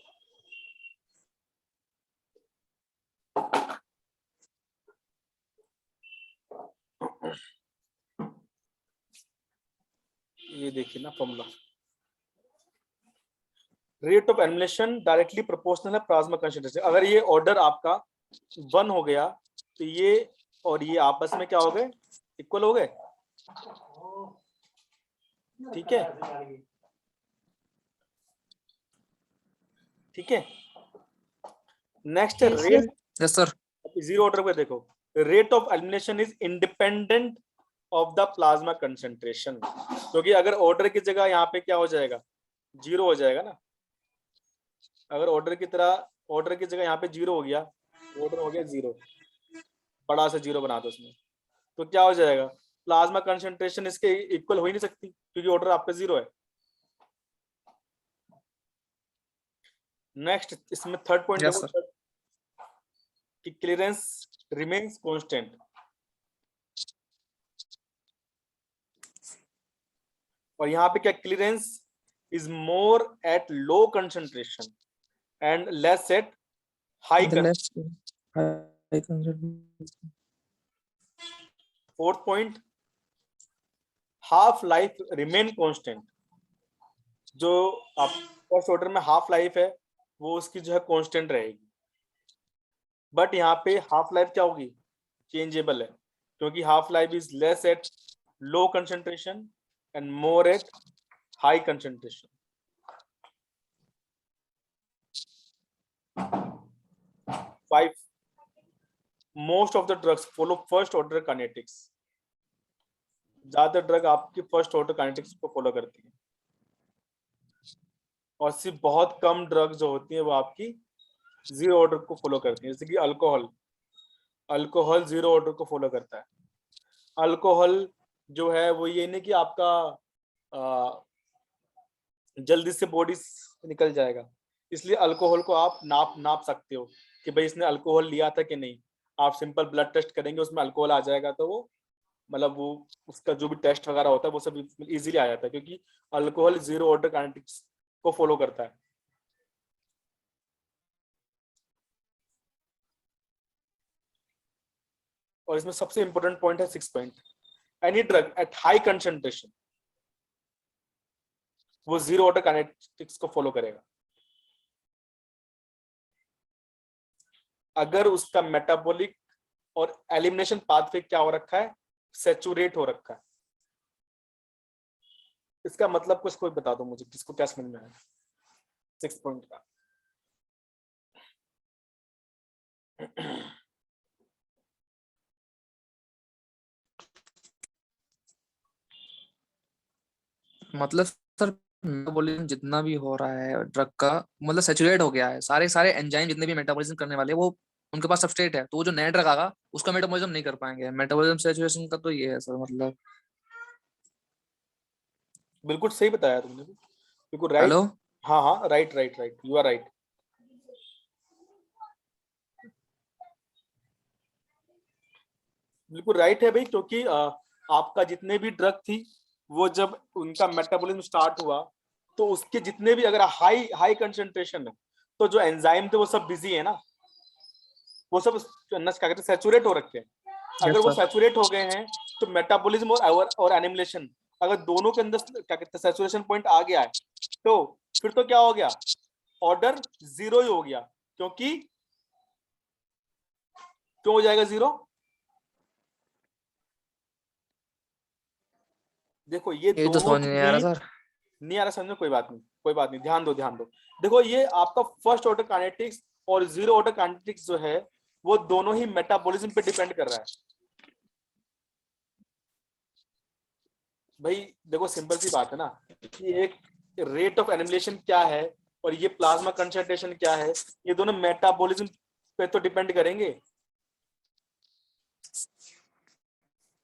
ये देखिए ना formula, rate of elimination directly proportional है प्लाज्मा कंसंट्रेशन। अगर ये ऑर्डर आपका 1 हो गया तो ये और ये आपस में क्या हो गए? इक्वल हो गए। ठीक है, ठीक है। Next Yes, rate, yes sir. Zero order पे देखो, rate of elimination is independent of the plasma concentration, क्योंकि अगर ऑर्डर की जगह यहाँ पे क्या हो जाएगा? जीरो हो जाएगा ना। अगर ऑर्डर की जगह यहाँ पे जीरो हो गया, ऑर्डर हो गया जीरो, बड़ा सा जीरो बना दो उसमें, तो क्या हो जाएगा? प्लाज्मा कंसंट्रेशन इसके इक्वल हो ही नहीं सकती क्योंकि ऑर्डर आप पे 0 है। नेक्स्ट इसमें थर्ड पॉइंट Yes, देखो कि क्लियरेंस रिमेन्स कांस्टेंट। और यहाँ पे क्या, clearance is more at low concentration and less at high. the less high concentration. Fourth point, half life remain constant. जो आप फर्स्ट ऑर्डर में हाफ लाइफ है वो उसकी जो है कांस्टेंट रहेगी, बट यहाँ पे हाफ लाइफ क्या होगी, चेंजेबल है, क्योंकि half life is less at low concentration and more at high concentration. Five, most of the drugs follow first order kinetics. ज्यादातर ड्रग आपकी फर्स्ट ऑर्डर काइनेटिक्स को फॉलो करती है, और सिर्फ बहुत कम ड्रग जो होती है वो आपकी जीरो ऑर्डर को फॉलो करती है। जैसे कि अल्कोहल, अल्कोहल जीरो ऑर्डर को फॉलो करता है। अल्कोहल जो है वो ये नहीं कि आपका जल्दी से बॉडी निकल जाएगा, इसलिए अल्कोहल को आप नाप सकते हो कि भाई इसने अल्कोहल लिया था कि नहीं। आप सिंपल ब्लड टेस्ट करेंगे, उसमें अल्कोहल आ जाएगा तो वो मतलब वो उसका जो भी टेस्ट वगैरह होता है वो सब इजीली आ जाता है, क्योंकि अल्कोहल जीरो ऑर्डर काइनेटिक्स को फॉलो करता है। और इसमें सबसे इंपॉर्टेंट पॉइंट है 6 point, any drug at high concentration वो जीरो ऑर्डर काइनेटिक्स को फॉलो करेगा अगर उसका मेटाबॉलिक और एलिमिनेशन पाथवे क्या हो रखा है, सैचुरेट हो रखा है। इसका मतलब कुछ कोई बता दो मुझे, किसको क्या समझ में आया 6 पॉइंट का। मतलब सर मेटाबॉलिज्म जितना भी हो रहा है ड्रग का, मतलब सैचुरेट हो गया है। सारे सारे एंजाइम जितने भी मेटाबॉलिज्म करने वाले वो उनके पास सबस्ट्रेट है, तो वो जो नया ड्रग आगा उसका मेटाबॉलिज्म नहीं कर पाएंगे। मेटाबॉलिज्म सैचुरेशन का तो ये है सर मतलब। बिल्कुल सही बताया तुमने, बिल्कुल राइट। हेलो, हाँ हाँ, right right right, you are right. बिल्कुल राइट है भाई, क्योंकि आपका जितने भी ड्रग थी वो जब उनका मेटाबॉलिज्म स्टार्ट हुआ तो उसके जितने भी अगर हाई हाई कंसंट्रेशन है तो जो एंजाइम थे वो सब बिजी है ना, वो सब क्या कहते हैं सैचुरेट हो रखे हैं। अगर वो सैचुरेट हो गए हैं तो मेटाबॉलिज्म और एनिमिलेशन अगर दोनों के अंदर क्या कहते हैं सैचुरेशन पॉइंट आ गया है तो फिर तो क्या हो गया, ऑर्डर जीरो ही हो गया। क्योंकि क्यों हो जाएगा जीरो, देखो ये तो दोनों समझ नहीं आ रहा सर। नहीं आ रहा समझ में, कोई बात नहीं कोई बात नहीं, ध्यान दो ध्यान दो। देखो ये आपका फर्स्ट ऑर्डर काइनेटिक्स और जीरो ऑर्डर काइनेटिक्स जो है वो दोनों ही मेटाबॉलिज्म पे डिपेंड कर रहा है भाई। देखो सिंपल सी बात है ना कि एक रेट ऑफ एनिमिलेशन क्या है और ये प्लाज्मा कंसंट्रेशन क्या है, ये दोनों मेटाबॉलिज्म पे तो डिपेंड करेंगे।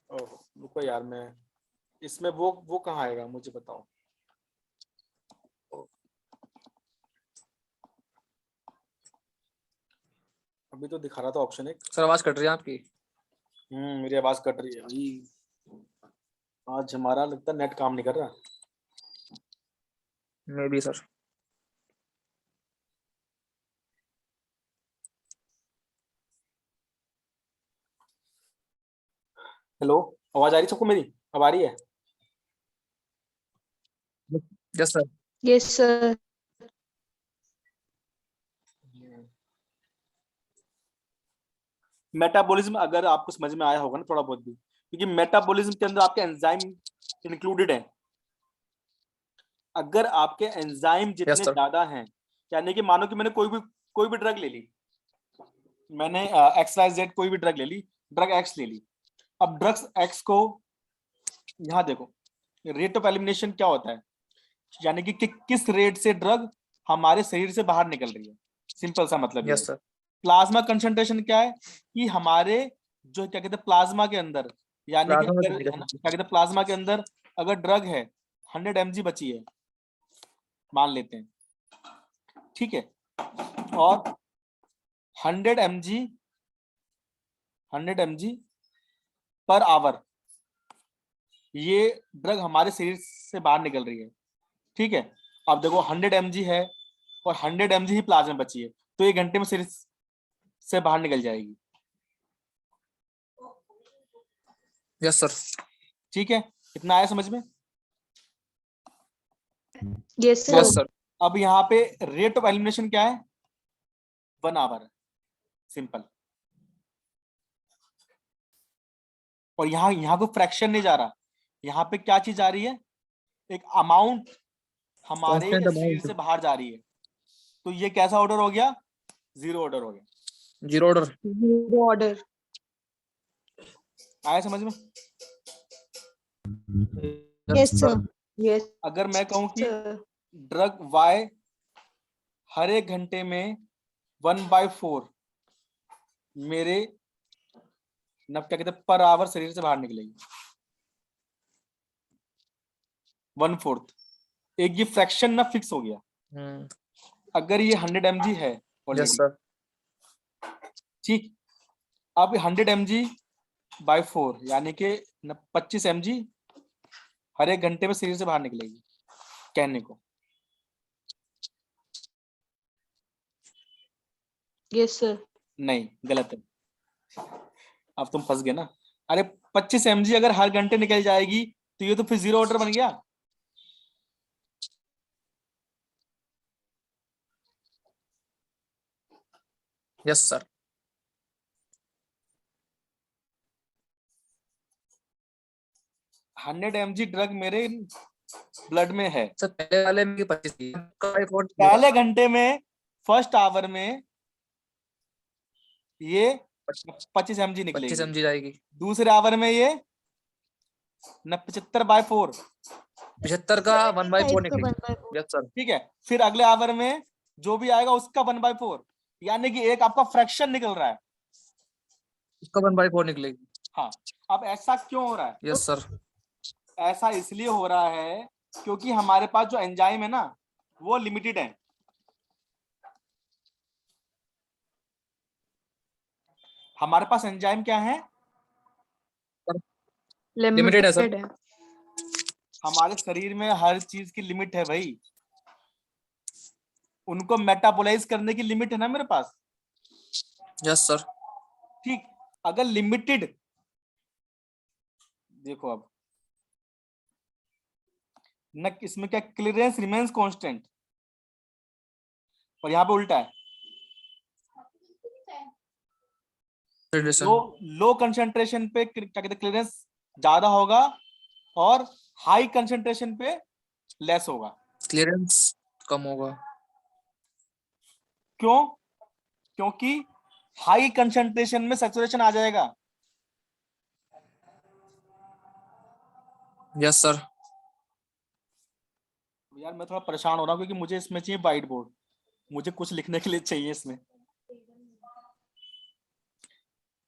ओह रुको यार, मैं इसमें वो कहाँ आएगा मुझे बताओ। अभी तो दिखा रहा था ऑप्शन एक। सर आवाज कट रही है आपकी। मेरी आवाज कट रही है भाई, आज हमारा लगता है नेट काम नहीं कर रहा। May be sir. हेलो, आवाज आ रही सबको मेरी, अब आ रही है? Yes sir. Yes, sir. Metabolism अगर आपको समझ में आया होगा ना थोड़ा बहुत भी, क्योंकि मेटाबॉलिज्म के अंदर आपके एंजाइम इंक्लूडेड है। अगर आपके एंजाइम जितने Yes, sir. ज्यादा हैं, यानी कि मानो कि मैंने कोई भी ड्रग ले ली, मैंने XYZ कोई भी ड्रग ले ली, ड्रग एक्स ले ली। अब ड्रग्स एक्स को यहाँ देखो, रेट ऑफ एलिमिनेशन क्या होता है, यानी कि किस रेट से ड्रग हमारे शरीर से बाहर निकल रही है, सिंपल सा मतलब Yes, sir. प्लाज्मा कंसंट्रेशन क्या है कि हमारे जो क्या कहते हैं प्लाज्मा के अंदर यानी कि प्लाज्मा में अगर कितनी है ना, capacity? क्या कहते हैं, प्लाज्मा के अंदर अगर ड्रग है 100 mg बची है, मान लेते हैं, ठीक है, और 100 mg पर आवर ये ड्रग हमारे शरीर से बाहर निकल रही है, ठीक है। अब देखो 100 mg है और 100 mg ही प्लाज्मा बची है, तो ये घंटे में शरीर से बाहर निकल जाएगी, यस सर। ठीक है। इतना आया समझ में? Yes, sir. Yes sir. अब यहाँ पे रेट ऑफ एलिमिनेशन क्या है? 1 आवर है, सिंपल। और यहाँ को फ्रैक्शन नहीं जा रहा, यहाँ पे क्या चीज आ रही है? एक अमाउंट हमारे Constant शरीर amount. से बाहर जा रही है, तो ये कैसा ऑर्डर हो गया? 0 ऑर्डर हो गया। Zero order. Zero order. आया समझ में? Yes, sir. Yes, अगर मैं कहूं कि sir. ड्रग Y हर एक घंटे में 1/4 मेरे न क्या कहते हैं पर आवर शरीर से बाहर निकलेगी, 1/4। एक ये फ्रैक्शन ना फिक्स हो गया। अगर ये 100 mg है यस ऑलरेडी, सर। ठीक, अब 100 mg/4 यानी कि 25 mg हर एक घंटे में शरीर से बाहर निकलेगी, कहने को। Yes, sir. नहीं, गलत है। अब तुम फंस गए ना। अरे 25 mg अगर हर घंटे निकल जाएगी तो ये तो फिर 0 ऑर्डर बन गया। Yes sir. 100 mg ड्रग मेरे ब्लड में है, सर पहले वाले में 25 थी, पहले घंटे में फर्स्ट आवर में ये 25 mg 25 निकलेगी, mg जाएगी। दूसरे आवर में ये 75/4, 75 का 1/4 5 का निकलेगी। 1/4. Yes sir. ठीक है। फिर अगले आवर में जो भी आएगा उसका 1/4, यानी कि एक आपका फ्रैक्शन निकल रहा है। उसका 1/4 निकलेगी। हाँ, अब ऐसा क्यों हो रहा है? Yes sir. ऐसा इसलिए हो रहा है क्योंकि हमारे पास जो एंजाइम है ना वो लिमिटेड है। हमारे पास एंजाइम क्या है? लिमिटेड है सर। Limited है. हमारे शरीर में हर चीज की लिमिट है भाई, उनको मेटाबोलाइज करने की लिमिट है ना मेरे पास। Yes sir. ठीक, अगर लिमिटेड, देखो अब न इसमें क्या क्लियरेंस रिमेन्स कांस्टेंट, और यहाँ पे उल्टा है, लो कंसंट्रेशन पे क्या कहते हैं क्लियरेंस ज्यादा होगा और हाई कंसंट्रेशन पे लेस होगा। क्लियरेंस कम होगा। क्यों? क्योंकि हाई कंसंट्रेशन में सैचुरेशन आ जाएगा। Yes sir. यार मैं थोड़ा परेशान हो रहा हूँ क्योंकि मुझे इसमें चाहिए व्हाइट बोर्ड, मुझे कुछ लिखने के लिए चाहिए इसमें।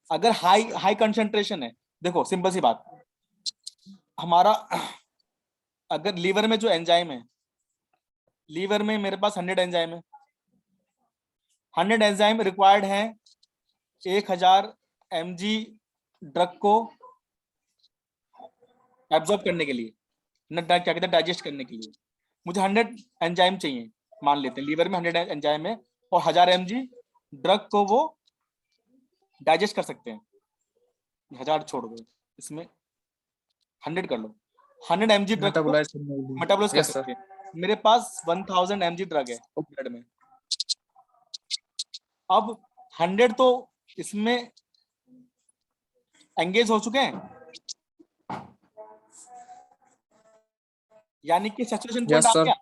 अगर हाई हाई कंसंट्रेशन है, देखो सिंपल सी बात, हमारा अगर लीवर में जो एंजाइम है, लीवर में मेरे पास 100 एंजाइम है, 100 एंजाइम रिक्वायर्ड है 1000 mg ड्रग को एब्जॉर्ब करने के लिए, न क्या कहते हैं डाइजेस्ट करने के लिए। मुझे 100 एंजाइम चाहिए, मान लेते हैं लीवर में 100 एंजाइम है और 1000 mg ड्रग को वो डाइजेस्ट कर सकते हैं। 1000 छोड़ दो, इसमें 100 कर लो, 100 mg ड्रग को मेटाबोलाइज कर सकते हैं। मेरे पास 1000 mg ड्रग है ब्लड में। अब 100 तो इसमें एंगेज हो चुके हैं, यानी कि सैचुरेशन पॉइंट आ गया।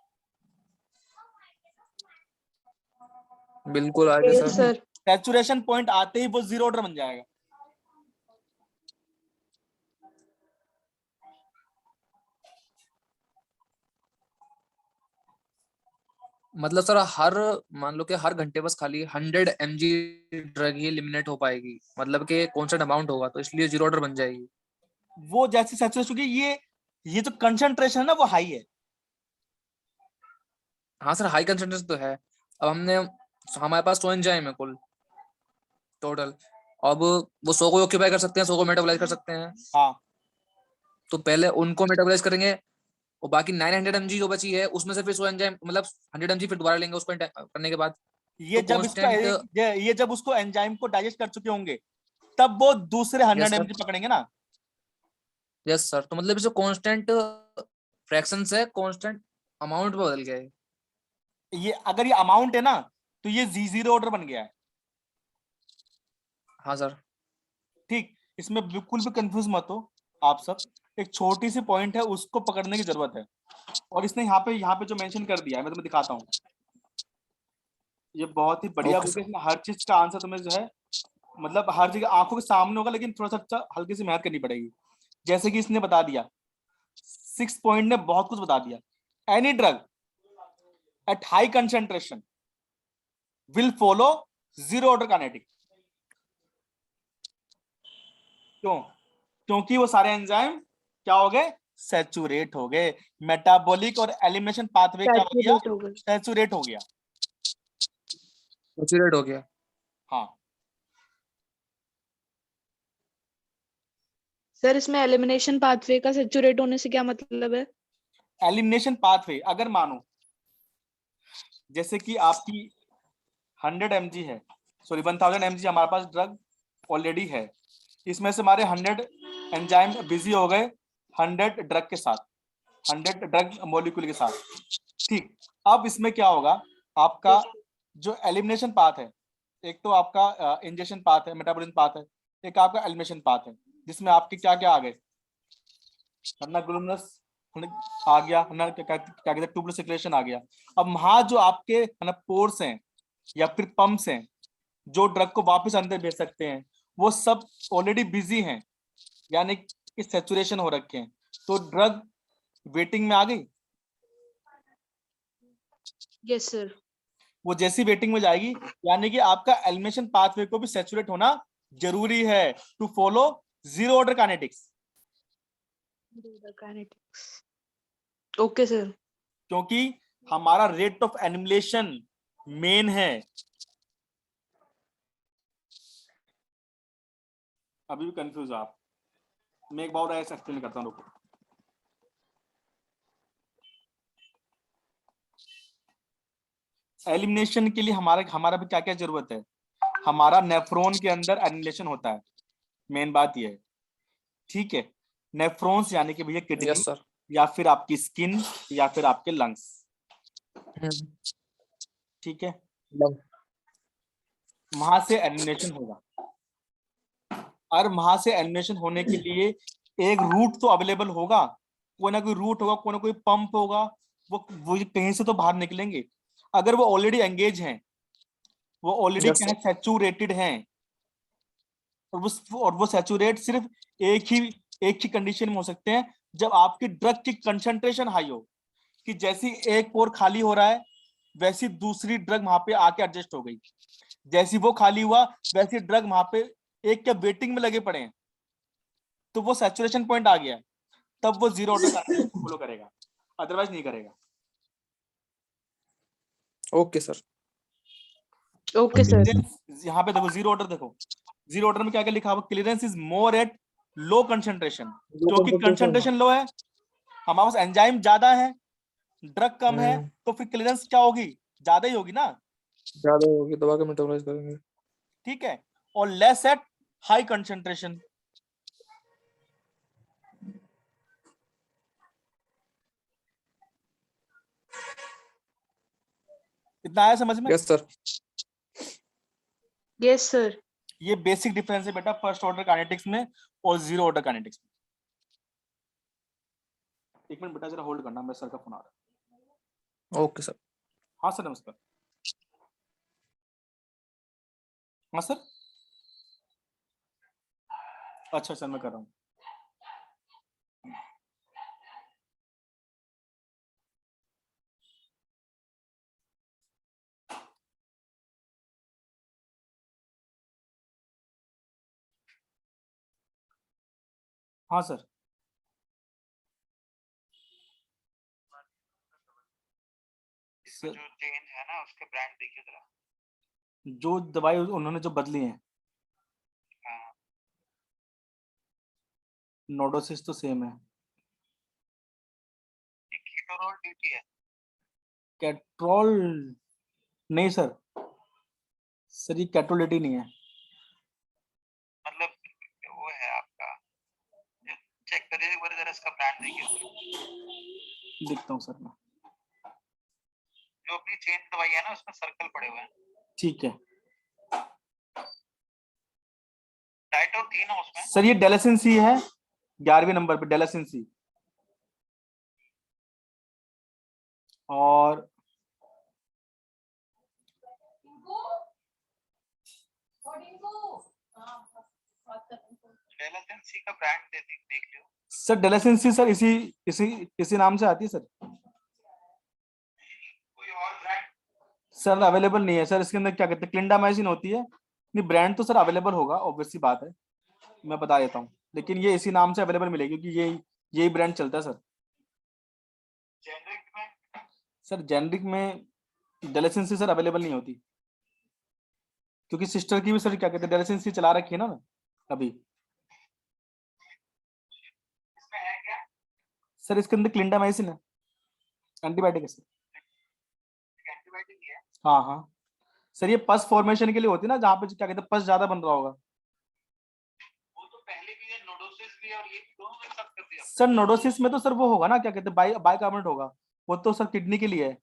बिल्कुल आगे Yes, sir. sir. Saturation point आते ही वो 0 ऑर्डर बन जाएगा। मतलब सर हर मान लो कि हर घंटे बस खाली 100 mg ड्रग ही एलिमिनेट हो पाएगी, मतलब कि कॉन्स्टेंट अमाउंट होगा तो इसलिए 0 ऑर्डर बन जाएगी। वो जैसी सैचुरेशन होगी, ये जो कंसंट्रेशन है ना वो हाई है। हाँ सर, हाई कंसंट्रेशन तो है। अब हमारे पास 100 एंजाइम है कुल टोटल। अब वो 100 को ऑक्यूपाई कर सकते हैं, 100 को मेटाबोलाइज कर सकते हैं। हाँ, तो पहले उनको मेटाबोलाइज करेंगे, और बाकी 900 mg जो बची है उसमें से फिर 100 एंजाइम मतलब 100 mg फिर दोबारा लेंगे उसको करने के बाद। ये तो जब इसका कांस्टेंट। ये जब उसको एंजाइम को डाइजेस्ट कर चुके होंगे, तब वो दूसरे 100 यस सर। mg पकड़ेंगे ना। यस सर, तो मतलब इसे कांस्टेंट फ्रैक्शन से कांस्टेंट अमाउंट में बदल गया है। ये अगर ये अमाउंट है ना, तो ये जी0 ऑर्डर बन गया है। हाँ सर। ठीक, इसमें बिल्कुल भी कंफ्यूज मत हो आप सब। एक छोटी सी पॉइंट है, उसको पकड़ने की जरूरत है। और इसने यहाँ पे जो मेंशन कर दिया है, मैं तुम्हें दिखाता हूँ। ये बहुत ही बढ़िया ओके बुक है, सर। इसमें हर चीज का आंसर तुम्हें जो है, मतलब हर जगह आंखों के सामने होगा, लेकिन थोड़ा सा हल्की सी मेहनत करनी पड़ेगी। जैसे कि इसने बता दिया, 6 पॉइंट ने बहुत कुछ बता दिया। Any drug at high concentration will follow zero order kinetic. क्यों? क्योंकि वो सारे एंजाइम क्या हो गए? सैचुरेट हो गए। मेटाबॉलिक और एलिमिनेशन पाथवे क्या हो गया? सैचुरेट हो गए। सैचुरेट हो गया। सैचुरेट हो गया। हाँ, सर इसमें एलिमिनेशन पाथवे का सैचुरेट होने से क्या मतलब है? एलिमिनेशन पाथवे, अगर मानो जैसे कि आपकी 100 mg है, सॉरी 1000 mg हमारे पास ड्रग ऑलरेडी है। इसमें से हमारे 100 एंजाइम बिजी हो गए 100 ड्रग के साथ, 100 ड्रग मॉलिक्यूल के साथ। ठीक, अब इसमें क्या होगा? आपका जो एलिमिनेशन पाथ है, एक तो आपका इंजेक्शन पाथ है, मेटाबॉलिज्म पाथ है, एक आपका एलिमिनेशन पाथ है, जिसमें आपके क्या क्या आ गए? वरना ग्लूमिनस आ गया, वरना क्या कहते हैं, ट्यूबुलर सर्कुलेशन आ गया। अब वहां जो आपके है ना पोर्स हैं या फिर पंप्स हैं, जो ड्रग को वापस अंदर भेज सकते हैं, वो सब ऑलरेडी बिजी हैं, यानी कि सैचुरेशन हो रखे हैं। तो ड्रग वेटिंग में आ गई। Yes sir. वो जैसी वेटिंग में जाएगी, यानी कि आपका एलिमिनेशन पाथवे को भी सैचुरेट होना जरूरी है to follow zero order kinetics. Kinetics. Okay sir. क्योंकि हमारा रेट ऑफ एनिमिलेशन मेन है। अभी भी कंफ्यूज आप? मैं एक बार ऐसा एक्सप्लेन करता हूँ, रुको। एलिमिनेशन के लिए हमारा हमारा भी क्या क्या जरूरत है? हमारा नेफ्रॉन के अंदर एनिमिलेशन होता है, मेन बात ये है। ठीक है, नेफ्रॉन्स यानी कि भैया किडनी, यस सर। या फिर आपकी स्किन, या फिर आपके लंग्स। ठीक है, वहां से एलिमिनेशन होगा। और वहां से एलिमिनेशन होने के लिए एक रूट तो अवेलेबल होगा, कोई ना कोई रूट होगा, कोई ना कोई पंप होगा। वो कहीं से तो बाहर निकलेंगे। अगर वो ऑलरेडी एंगेज हैं, वो ऑलरेडी यस क्या है, सर। सैचुरेटेड हैं। और वो सैचुरेट सिर्फ एक ही कंडीशन में हो सकते हैं, जब आपकी ड्रग की कंसंट्रेशन हाई हो, कि जैसी एक पोर खाली हो रहा है, वैसी दूसरी ड्रग वहां पे आके एडजस्ट हो गई। जैसी वो खाली हुआ, वैसी ड्रग वहां पे एक के वेटिंग में लगे पड़े हैं, तो वो सैचुरेशन पॉइंट आ गया है। तब वो जीरो ऑर्डर फॉलो करेगा, अदरवाइज नहीं करेगा। Okay sir. Okay sir. यहाँ पे देखो जीरो ऑर्डर, देखो जीरो ऑर्डर में क्या क्या लिखा हुआ? Clearance is more at low concentration. क्योंकि कंसंट्रेशन लो है, हमारे पास एंजाइम ज्यादा है, ड्रग कम है, तो फिर क्लियरेंस क्या होगी? ज्यादा ही होगी ना। ज्यादा होगी, दबा के मेटाबोलाइज करेंगे। ठीक है, और लेस एट हाई कंसंट्रेशन। इतना आया समझ में? Yes sir. Yes sir. ये बेसिक डिफरेंस है बेटा फर्स्ट ऑर्डर काइनेटिक्स में और जीरो ऑर्डर काइनेटिक्स में। एक मिनट बेटा, जरा होल्ड करना, मेरे सर का फोन आ रहा है। Okay sir. हाँ सर, नमस्कार। हाँ सर, अच्छा सर, मैं कर रहा हूँ। हाँ सर, इसमें जो चेंज है ना उसके ब्रांड देखिए जरा। जो दवाई उन्होंने जो बदली है, हाँ, नोडोसिस तो सेम है, एक कीटोरोल डीटी है। कैट्रोल नहीं सर, सर ये कैट्रोलिटी नहीं है। मतलब वो है आपका, चेक करिए एक बार जरा, इसका ब्रांड देखिए। देखता हूँ सर मैं। जो अपनी चेंज दवाई है ना उसमें सर्कल पड़े हुए हैं। ठीक है टाइटो थी ना उसमें। सर, ये डेलासिन सी है 11वें नंबर पे, डेलासिन सी। और डेलासिन सी का ब्रांड देख लो। सर डेलासिन सी सर इसी इसी इसी नाम से आती है सर। कोई और ब्रांड? सर अवेलेबल नहीं है सर, इसके अंदर क्या कहते हैं, क्लिंडामाइसिन होती है। नहीं, ब्रांड तो सर अवेलेबल होगा, ऑब्वियस सी बात है, मैं बता देता हूँ, लेकिन ये इसी नाम से अवेलेबल मिलेगी क्योंकि यही ब्रांड चलता है सर। जेनरिक में? सर जेनरिक में डेलासिन सी सर अवेलेबल नहीं होती, क्योंकि सिस्टर की भी सर क्या कहते हैं डेलासिन सी चला रखी है ना अभी। इसमें है क्या? सर इसके अंदर क्लिंडामाइसिन है, एंटीबायोटिक है सर। एंटीबायोटिक है? हाँ हाँ सर, ये पस फॉर्मेशन के लिए होती है ना, जहाँ पे क्या कहते हैं पस ज्यादा बन रहा होगा। वो तो पहले भी है, नोडोसिस भी है, और ये भी दोनों एक साथ कर दिया। सर नोडोसिस में तो सर वो होगा ना, क्या कहते हैं बाइकार्बोनेट होगा, वो तो सर किडनी के लिए है।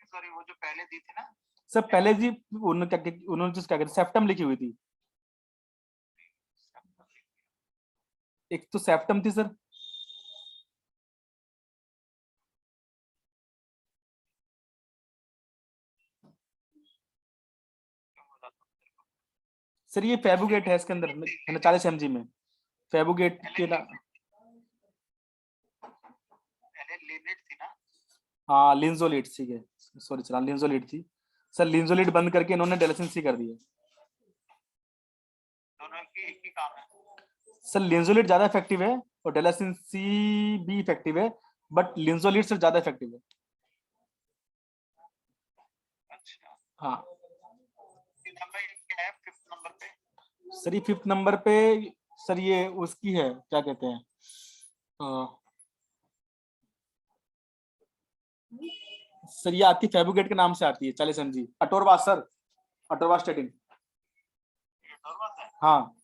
सॉरी, वो जो पहले दी थी ना। सर पहले जी उन्होंने जिस क्या कहते हैं सेप्टम लिखी हुई थी, एक तो सेप्टम थी सर। सर ये फेबुगेट है इसके अंदर 40 mg में, फेबुगेट के ना। पहले लिनेट थी ना। हाँ लिंजोलेट, ठीक है, सॉरी सर, लिंजोलेट थी सर। लिंजोलेट बंद करके इन्होंने डेलासिन सी कर दिया। दोनों की एक ही काम है। सर लिंजोलेट ज्यादा इफेक्टिव है और डेलासिन सी भी इफेक्टिव है, बट लिंजोलेट सर ज्यादा इफेक्टिव है। अच्छा, हाँ नंबर क्या है फिफ्थ नंबर पे? सर ये 5th नंबर पे सर, ये उसकी है क्या कहते हैं सर, ये आपकी फेबुगेट के नाम से आती है 40 mg, अटोरवास सर, अटोरवास्टेटिन। ये नॉर्मल है? हाँ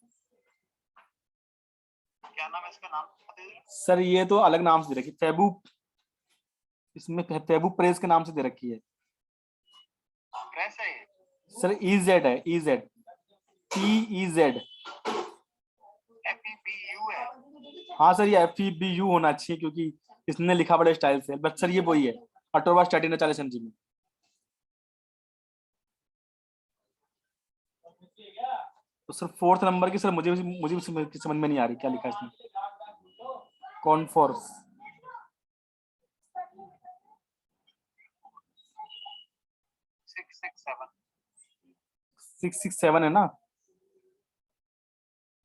क्या नाम है इसका, नाम बता दीजिए। सर, ये तो अलग नाम से दे रखी, फेबू, इसमें फेबू प्रेस के नाम से दे रखी है कैसे है? सर। EZ है, EZ, TEZ। FEBU है? हाँ सर, ये FEBU होना चाहिए क्योंकि इसने लिखा बड़े स्टाइल से, बट सर ये वही है, अटोरवास्टेटिन है 40 mg में। तो सर 4th नंबर की सर मुझे भी समझ में नहीं आ रही क्या लिखा है इसमें, कॉनफोर्स। 667। 667 है ना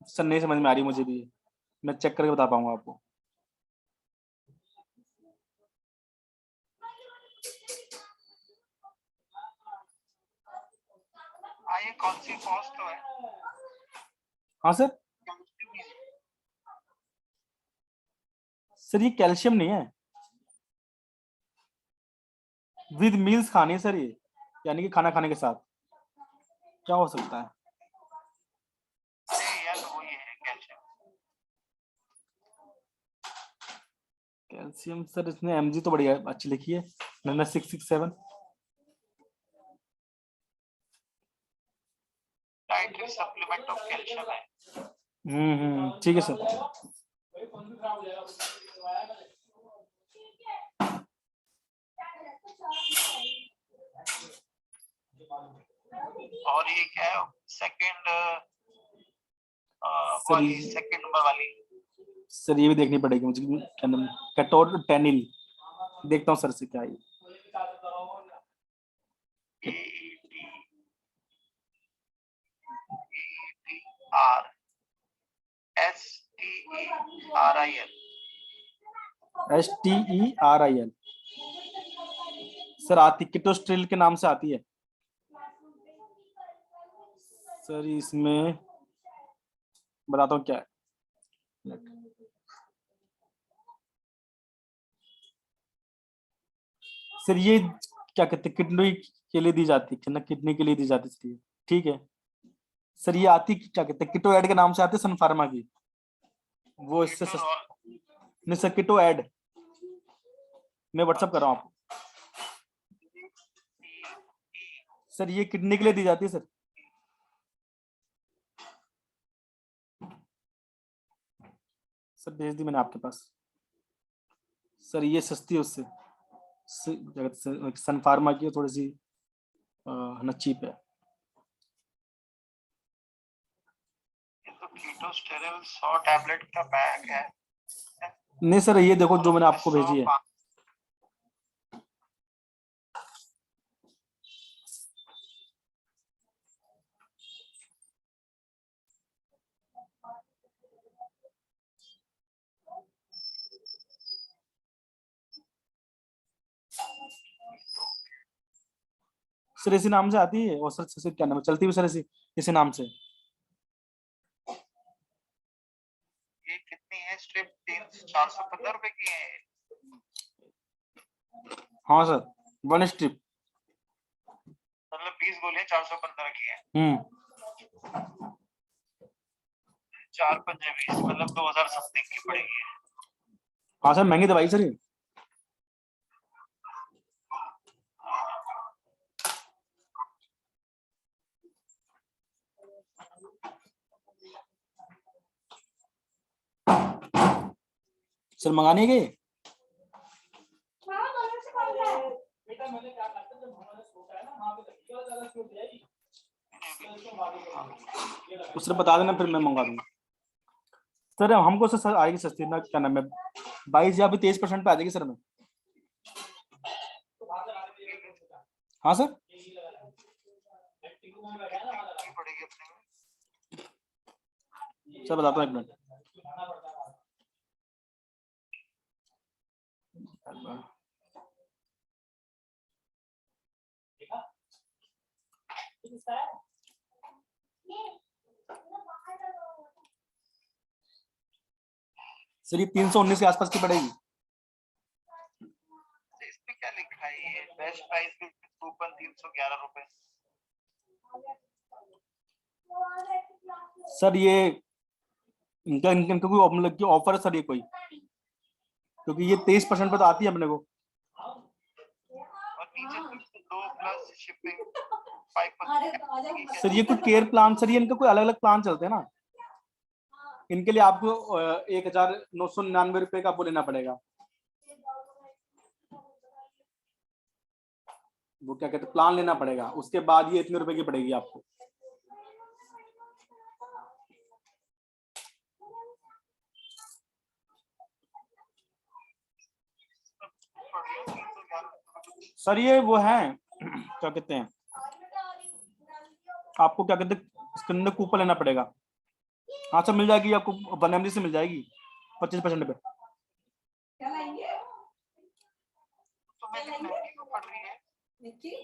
सर, नहीं समझ में आ रही मुझे भी, मैं चेक करके बता पाऊंगा आपको। ये कौन सी कॉस्ट है? हाँ सर, सर ये कैल्शियम नहीं है, विद मील्स खानी है सर ये, यानी कि खाना खाने के साथ। क्या हो सकता है? यार वो ये है कैल्शियम। कैल्शियम सर, इसने mg तो बढ़िया अच्छी लिखी है, 667। डाइटरी सप्लीमेंट ऑफ कैल्शियम है। ठीक है सर। और ये क्या है, सेकंड सर वाली, सेकंड नंबर वाली? सर ये भी देखनी पड़ेगी मुझे, क्या नाम, कैटोटेनिल। देखता हूँ सर से क्या है। AETRST STERIL। सर आती किटोस्ट्रिल के नाम से आती है सर। इसमें बताता हूँ क्या है। सर ये क्या कहते हैं, किडनी के लिए दी जाती है, किडनी के लिए दी जाती है, ठीक है सर। ये आती क्या कहते हैं, किटोएड के नाम से आती है सन फार्मा की, वो इससे नहीं सर, किटोएड। मैं व्हाट्सअप कर रहा हूँ आपको सर। ये किडनी के लिए दी जाती है सर। सर भेज दी मैंने आपके पास सर। ये सस्ती है उससे, सन फार्मा की थोड़ी सी ना चीप है। तो कीटोस्टेरल 100 टैबलेट का पैक है। नहीं सर, ये देखो जो मैंने आपको भेजी है। सर इसी नाम से आती है, और सर क्या नाम है, चलती भी सर इसी नाम से। ये कितनी है स्ट्रिप? 415 रुपए की है। हाँ सर, 1 स्ट्रिप। मतलब 20 गोलियां 415 की है। 4 पंजे 20, मतलब 2000 समथिंग की पड़ेगी। हाँ सर, महंगी दवाई सर ये। सर मंगाने गए उसने बता देना, फिर मैं मंगा दूंगा सर। हमको सर आएगी सस्ती ना, क्या नाम है, 22 या फिर 23% पे आ जाएगी सर में। हाँ सर, पड़ेगी अपने सर बताता हूँ 1 मिनट। सर ये 319 के आसपास की पड़ेगी। इस पे क्या लिखा है? ये बेस्ट प्राइस पे कूपन 311 रुपए। सर ये इनका कोई मतलब कि ऑफर है सर ये कोई, क्योंकि ये 23% पे तो आती है अपने को। और नीचे 2 प्लस शिपिंग 5%। सर ये कुछ केयर प्लान सर, ये इनका कोई अलग अलग प्लान चलते हैं ना, इनके लिए आपको 1999 का वो लेना पड़ेगा। वो क्या कहते हैं, प्लान लेना पड़ेगा, उसके बाद ये इतने रुपए की पड़ेगी आपको। सर ये वो है क्या कहते हैं, आपको क्या कहते हैं, इसके अंदर कूपन लेना पड़ेगा। हाँ सर मिल जाएगी आपको, 1 MG से मिल जाएगी 25% पे।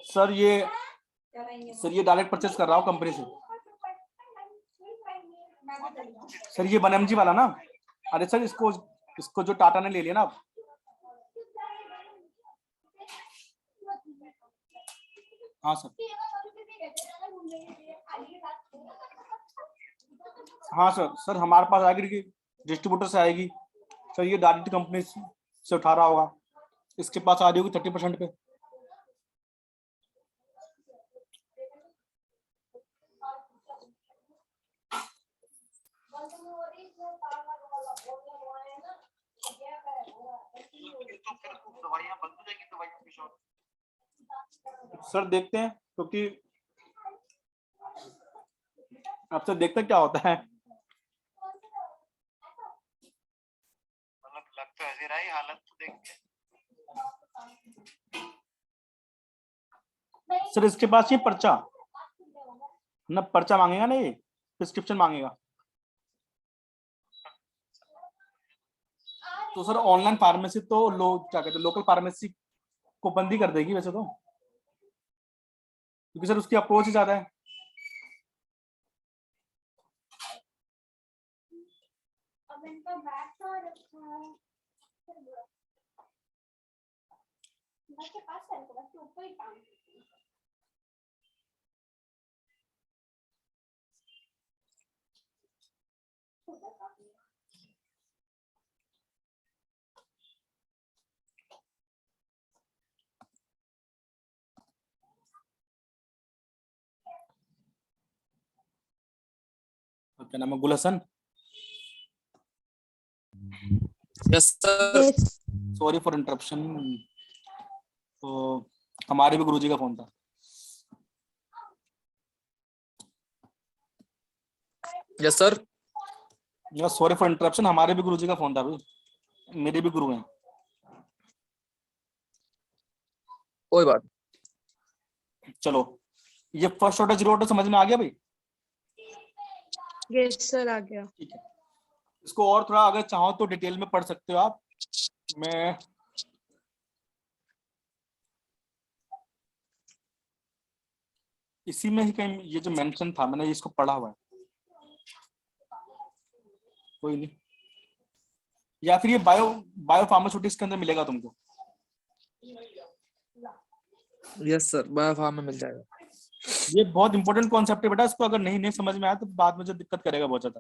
सर ये डायरेक्ट परचेस कर रहा हूँ कंपनी से सर। ये 1 MG वाला ना, अरे सर इसको जो टाटा ने ले लिया ना। हाँ सर, हाँ सर हमारे पास आएगी, डिस्ट्रीब्यूटर से आएगी सर। ये डायरेक्ट कंपनी से उठा रहा होगा, इसके पास आ रही होगी 30% पे। तो फिर दवाइयां बंद हो जाएगी, दवाइयों की शॉप। सर देखते हैं, क्योंकि आपसे देखते क्या होता है। मतलब लग तो ऐसे रहा है, हालत तो देख के। सर इसके पास ये पर्चा ना, पर्चा मांगेगा ना, ये प्रिस्क्रिप्शन मांगेगा। तो सर ऑनलाइन फार्मेसी तो क्या कहते हैं लोकल फार्मेसी को बंद ही कर देगी वैसे तो, क्योंकि सर उसकी अप्रोच ही ज्यादा है। क्या नाम है, Gul Hasan? Yes sir. Yes. Sorry for interruption. तो हमारे भी गुरुजी का फोन था। Yes sir. Sorry for interruption, हमारे भी गुरुजी का फोन था भाई, मेरे भी गुरु हैं। कोई बात। चलो, ये फर्स्ट ऑर्डर जीरो ऑर्डर समझ में आ गया भाई? यस सर, आ गया। ठीक है, इसको और थोड़ा अगर चाहो तो डिटेल में पढ़ सकते हो आप। मैं इसी में ही कहीं ये जो मेंशन था मैंने इसको पढ़ा हुआ है, कोई नहीं, या फिर ये बायो फार्मास्यूटिक्स के अंदर मिलेगा तुमको। यस सर, बायोफार्म में मिल जाएगा। ये बहुत इंपॉर्टेंट कॉन्सेप्ट है बेटा, इसको अगर नहीं समझ में आया तो बाद में जो दिक्कत करेगा बहुत ज्यादा,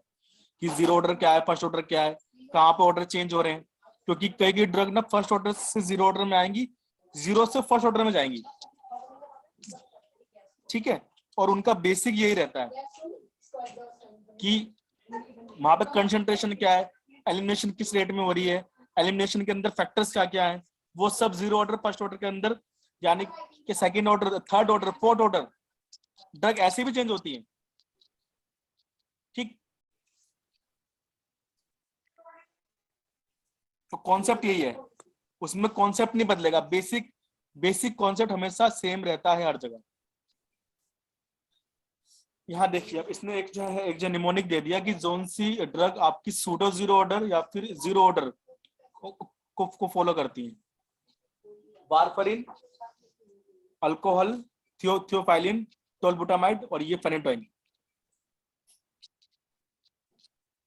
कि जीरो ऑर्डर क्या है, फर्स्ट ऑर्डर क्या है, कहाँ पे ऑर्डर चेंज हो रहे हैं, क्योंकि कई ड्रग ना फर्स्ट ऑर्डर से जीरो ऑर्डर में आएंगी, जीरो से फर्स्ट ऑर्डर में जाएंगी, ठीक है। और उनका बेसिक यही रहता है कि वहां पे कंसंट्रेशन क्या है, एलिमिनेशन किस रेट में हो रही है, एलिमिनेशन के अंदर फैक्टर्स क्या क्या है, वो सब जीरो ऑर्डर फर्स्ट ऑर्डर के अंदर, यानी कि second order, third order, fourth order drug ऐसे भी चेंज होती है, ठीक। तो कॉन्सेप्ट यही है, उसमें कॉन्सेप्ट नहीं बदलेगा, बेसिक कॉन्सेप्ट हमेशा सेम रहता है हर जगह। यहाँ देखिए, अब इसने एक जो है एक जो निमोनिक दे दिया कि जोन सी ड्रग आपकी सूडो जीरो ऑर्डर या फिर जीरो ऑर्डर को फॉलो करती है। वारफरिन, अल्कोहल, थियोफाइलिन, टोलबुटामाइड और ये फेनेटोइन,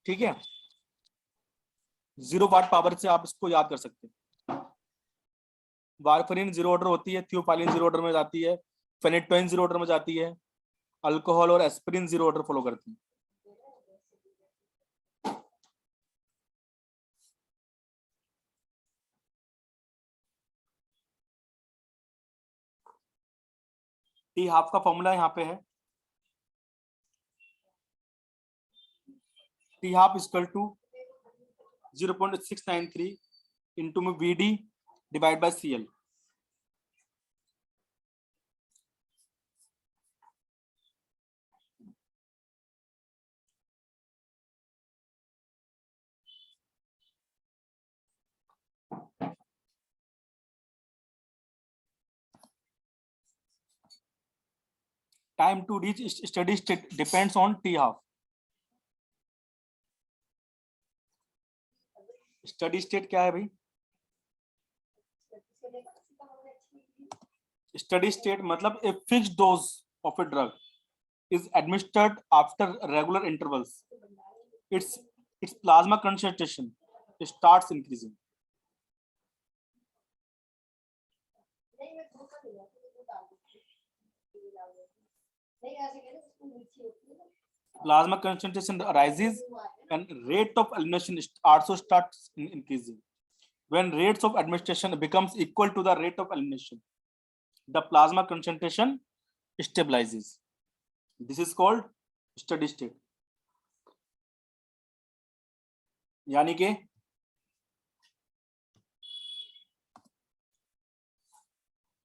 ठीक है। 0 वाट पावर से आप इसको याद कर सकते हैं। वारफरिन जीरो ऑर्डर होती है, थियोफाइलिन जीरो ऑर्डर में जाती है, फेनेटोइन जीरो ऑर्डर में जाती है, अल्कोहल और एस्पिरिन जीरो ऑर्डर फॉलो करती है। टी हाफ का फॉर्मूला यहाँ पे है, T half equal to 0.693 into में VD divide by CL। Time to reach steady state depends on T half. Study state क्या है भाई? स्टडी स्टेट मतलब a fixed dose of a drug is administered after regular intervals. Its plasma concentration starts increasing. Plasma concentration rises and rate of elimination also starts increasing. When rates of administration becomes equal to the rate of elimination, the plasma concentration stabilizes. This is called steady state. यानी कि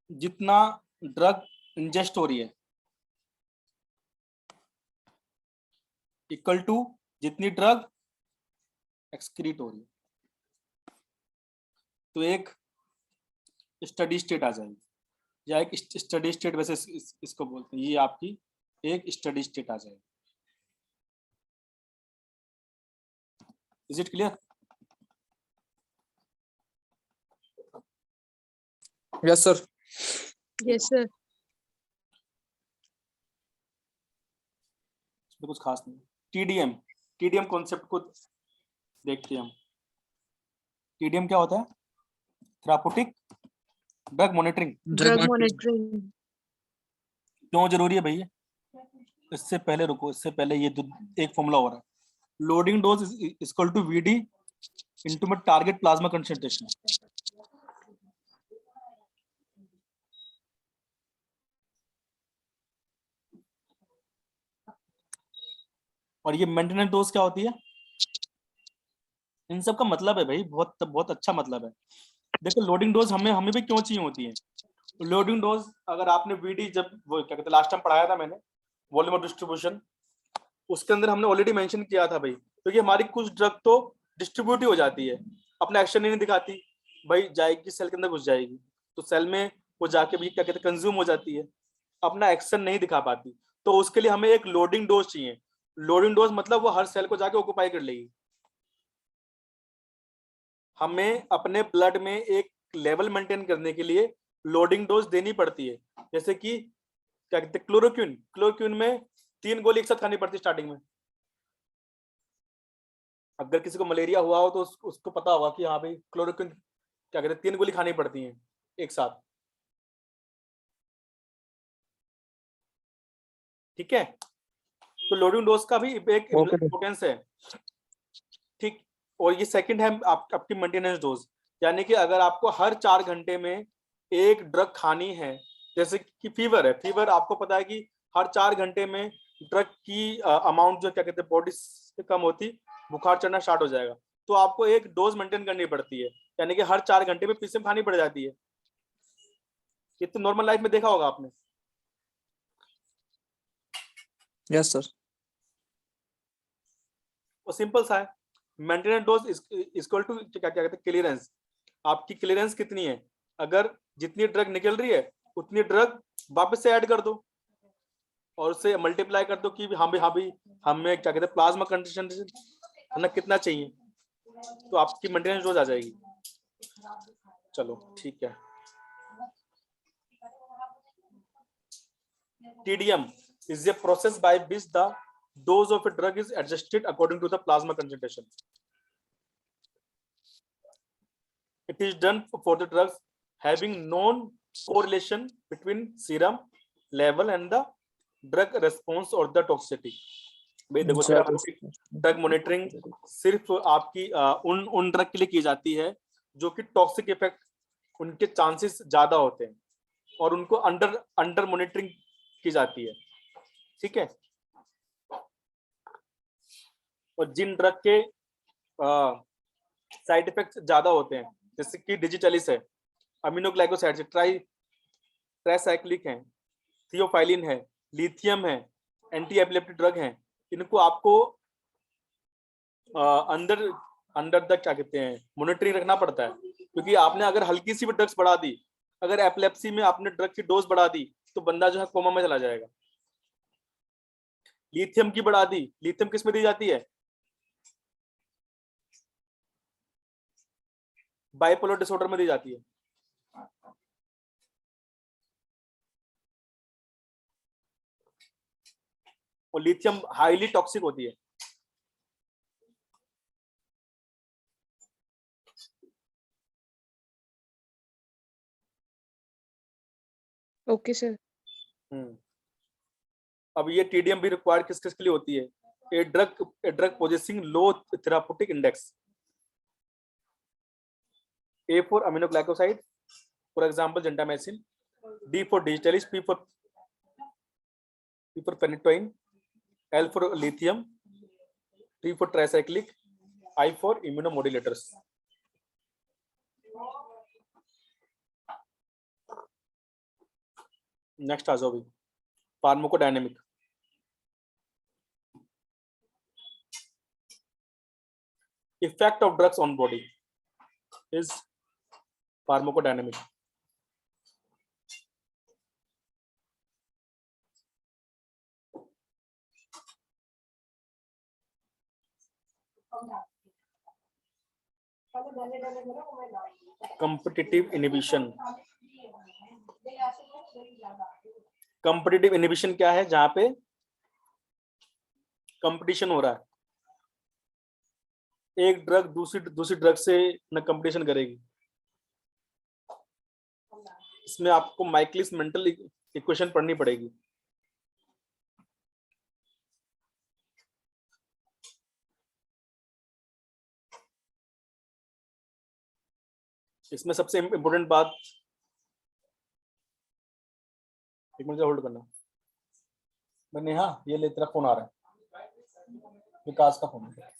जितना drug ingest हो रही है equal to जितनी drug excrete हो रही है, तो एक स्टडी स्टेट आ जाएगी, या एक स्टडी स्टेट वैसे इसको बोलते हैं, ये आपकी एक स्टडी स्टेट आ जाएगी। Is it clear? Yes sir. Yes, sir. इसमें कुछ खास नहीं। टीडीएम कॉन्सेप्ट को देखते हैं हम। टीडीएम क्या होता है? Therapeutic drug monitoring. Drug monitoring. क्यों जरूरी है भैया? इससे पहले रुको, इससे पहले ये एक फॉर्मूला हो रहा है। Loading dose is equal to VD into my target plasma concentration. और ये मेंटेनेंस डोज क्या होती है? इन सब का मतलब है भाई, बहुत बहुत अच्छा मतलब है। देखो लोडिंग डोज हमें भी क्यों चाहिए होती है। लोडिंग डोज अगर आपने वीडी, जब वो क्या कहते हैं लास्ट टाइम पढ़ाया था मैंने, वॉल्यूम ऑफ डिस्ट्रीब्यूशन, उसके अंदर हमने ऑलरेडी मेंशन किया था भाई, क्योंकि हमारी कुछ ड्रग तो डिस्ट्रीब्यूट हो जाती है, अपना एक्शन नहीं दिखाती भाई, जाएगी सेल के अंदर घुस जाएगी, तो सेल में वो जाके भी क्या कहते हैं कंज्यूम हो जाती है, अपना एक्शन नहीं दिखा पाती। तो उसके लिए हमें एक लोडिंग डोज चाहिए। लोडिंग डोज मतलब वो हर सेल को जाके ऑक्यूपाई कर लेगी। हमें अपने ब्लड में एक लेवल मेंटेन करने के लिए लोडिंग डोज देनी पड़ती है। जैसे कि क्या कहते हैं क्लोरोक्विन में 3 गोली एक साथ खानी पड़ती है स्टार्टिंग में। अगर किसी को मलेरिया हुआ हो तो उसको पता होगा कि हाँ भाई क्लोरोक्विन क्या कहते हैं 3 गोली खानी पड़ती है एक साथ। ठीक है, तो लोडिंग डोज का भी एक इम्पोर्टेंस है। ठीक, और ये सेकंड है आपकी मेंटेनेंस डोज, यानी कि अगर आपको हर 4 घंटे में एक ड्रग खानी है, जैसे कि फीवर है, फीवर आपको पता है कि हर 4 घंटे में ड्रग की अमाउंट जो क्या कहते हैं बॉडी से कम होती, बुखार चढ़ना स्टार्ट हो जाएगा, तो आपको एक डोज मेंटेन करनी पड़ती है, यानी कि हर 4 घंटे में पीसीएम खानी पड़ जाती है। ये तो नॉर्मल लाइफ में देखा होगा आपने। Yes sir. वो सिंपल सा है, मेंटेनेंस डोज इक्वल टू क्या कहते हैं क्लियरेंस। आपकी क्लियरेंस कितनी है, अगर जितनी ड्रग निकल रही है उतनी ड्रग वापस से ऐड कर दो और उससे मल्टीप्लाई कर दो कि हाँ भी हमें क्या कहते हैं प्लाज्मा कंसंट्रेशन ना कितना चाहिए, तो आपकी मेंटेनेंस डोज आ जाएगी। चलो ठीक है। TDM is a process by which the dose of a drug is adjusted according to the plasma concentration. It is done for the drugs having known correlation between serum level and the drug response or the toxicity. भाई देखो therapeutic drug monitoring सिर्फ आपकी उन drug के लिए की जाती है जो कि टॉक्सिक इफेक्ट उनके चांसेस ज्यादा होते हैं और उनको अंडर मॉनिटरिंग की जाती है। ठीक है, और जिन ड्रग के साइड इफेक्ट्स ज्यादा होते हैं, जैसे कि डिजिटलिस है, अमीनोग्लाइकोसाइड्स, ट्राइसाइक्लिक है, थियोफाइलिन है, लिथियम है, एंटी एपिलेप्टिक ड्रग हैं, इनको आपको अंडर द क्या कहते हैं मॉनिटरिंग रखना पड़ता है, क्योंकि आपने अगर हल्की सी भी ड्रग्स बढ़ा दी, अगर एपिलेप्सी में आपने ड्रग की डोज बढ़ा दी तो बंदा जो है कोमा में चला जाएगा। लिथियम की बढ़ा दी, लिथियम किस में दी जाती है? बाइपोलर डिसऑर्डर में दी जाती है। और लिथियम हाईली टॉक्सिक होती है। Okay, sir. अब ये टीडीएम भी रिक्वायर्ड किस किस के लिए होती है? A drug possessing low therapeutic index. A for aminoglycoside, for example gentamicin. D for digitalis, P for phenytoin, L for lithium, T for tricyclic, I for immunomodulators. Next आ जाओ भी, pharmacodynamic. Effect of drugs on body is pharmacodynamic. competitive inhibition competitive inhibition क्या है? जहां पे competition हो रहा है, एक ड्रग दूसरी ड्रग से न कंपटीशन करेगी। इसमें आपको माइकलिस मेंटल इक्वेशन पढ़नी पड़ेगी। इसमें सबसे इंपॉर्टेंट बात, एक मिनट होल्ड करना। नेहा, ये ले तेरा फोन आ रहा है, विकास का फोन है।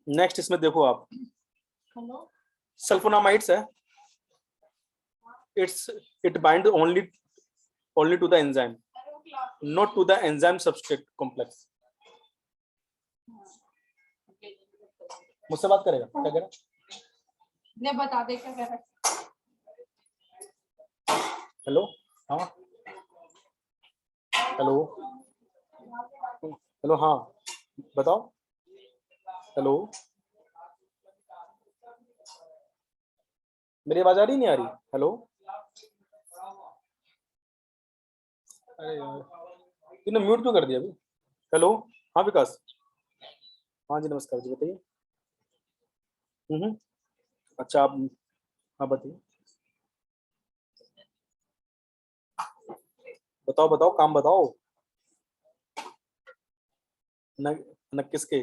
नेक्स्ट इसमें देखो आप, सल्फोनामाइड्स है, it bind only to the enzyme, not to the enzyme substrate complex. मुझसे बात करेगा, क्या कह रहा है? ले बता दे क्या कह रहा है। हेलो, हाँ हेलो, हेलो हाँ बताओ। हेलो, मेरी आवाज आ रही नहीं आ रही? हेलो, अरे यार तूने म्यूट क्यों कर दिया अभी? हेलो, हाँ विकास, हाँ जी नमस्कार जी, बताइए। अच्छा आप, हाँ बताइए, बताओ बताओ, काम बताओ। न, न किसके?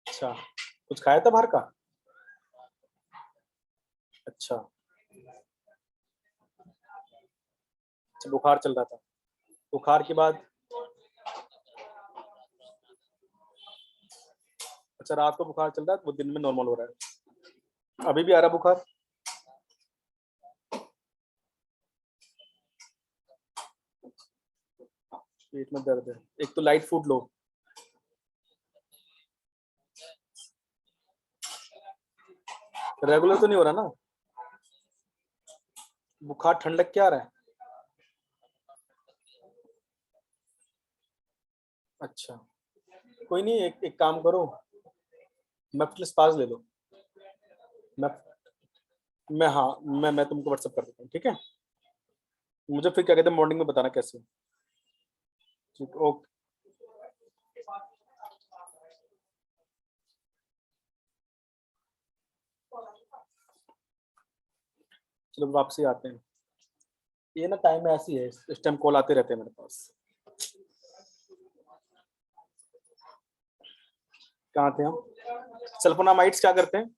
अच्छा, कुछ खाया था बाहर का? अच्छा, बुखार चल रहा था, बुखार के बाद, अच्छा रात को बुखार चल रहा है, वो दिन में नॉर्मल हो रहा है, अभी भी आ रहा है बुखार? पेट में दर्द है, एक तो लाइट फूड लो। रेगुलर तो नहीं हो रहा ना? बुखार ठंडक क्या आ रहा है? अच्छा, कोई नहीं, एक काम करो, मैफ्टिल पास ले लो। मैं हाँ, मैं तुमको व्हाट्सएप कर देता हूँ, ठीक है? मुझे फिर क्या कहते हैं मॉर्निंग में बताना कैसे। ठीक, ओके। चलो वापसी आते हैं, ये ना टाइम ऐसी है, इस टाइम कॉल आते रहते हैं मेरे पास। कहाँ थे हम? सल्फोनामाइड्स क्या करते हैं?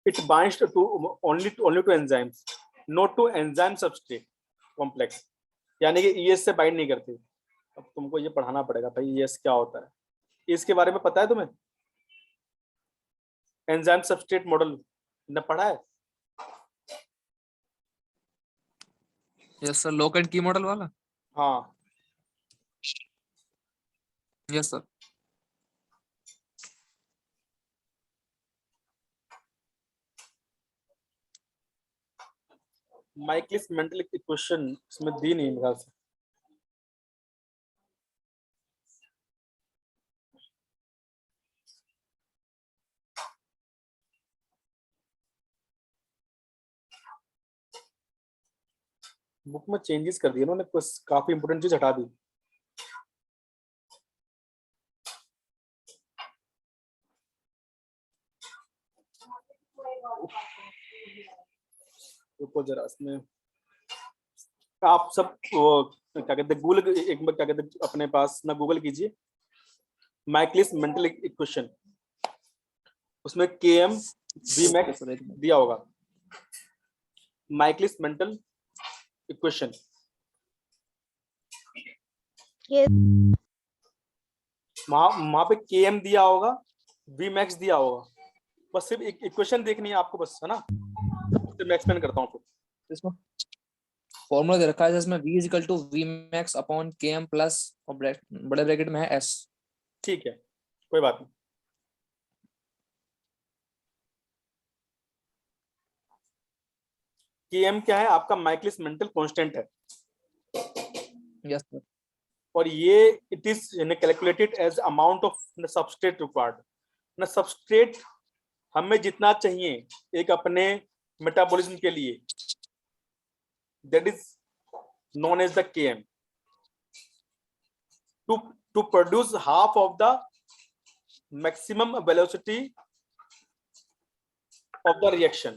It binds to only to enzymes, not to enzyme substrate complex, यानी कि ईएस से बाइंड नहीं करते। अब तुमको ये पढ़ाना पड़ेगा भाई, ईएस क्या होता है, इसके बारे में पता है तुम्हें? एंजाइम सबस्ट्रेट मॉडल ने पढ़ा है? यस सर, लॉक एंड की मॉडल वाला। हाँ, yes sir. Michaelis mental equation इसमें दी नहीं मेरे ख्याल से। बुक में चेंजेस कर दिए उन्होंने, कुछ काफी इंपोर्टेंट चीज हटा दी। रुको जरा, इसमें आप सब वो क्या कहते हैं, गूगल एक बार क्या कहते हैं अपने पास ना, गूगल कीजिए माइकलिस मेंटल इक्वेशन, उसमें के एम वी मैक्स दिया होगा। Michaelis mental equation, Yes. वहां पे के एम दिया होगा, वी मैक्स दिया होगा, बस सिर्फ एक इक्वेशन देखनी है आपको बस, है ना? मैं एक्सप्लेन करता हूँ फिर। इसमें फॉर्मूला दे रखा है जिसमें v is equal to V max upon K M plus और बड़े ब्रैकेट में है s। ठीक है, कोई बात नहीं। के एम क्या है? आपका माइकलिस मेंटल कांस्टेंट है। Yes sir. और ये it is calculated as amount of substrate required. ना सबस्ट्रेट हमें जितना चाहिए एक अपने मेटाबॉलिज्म के लिए, that is known as the Km, to produce half of the maximum velocity of the reaction।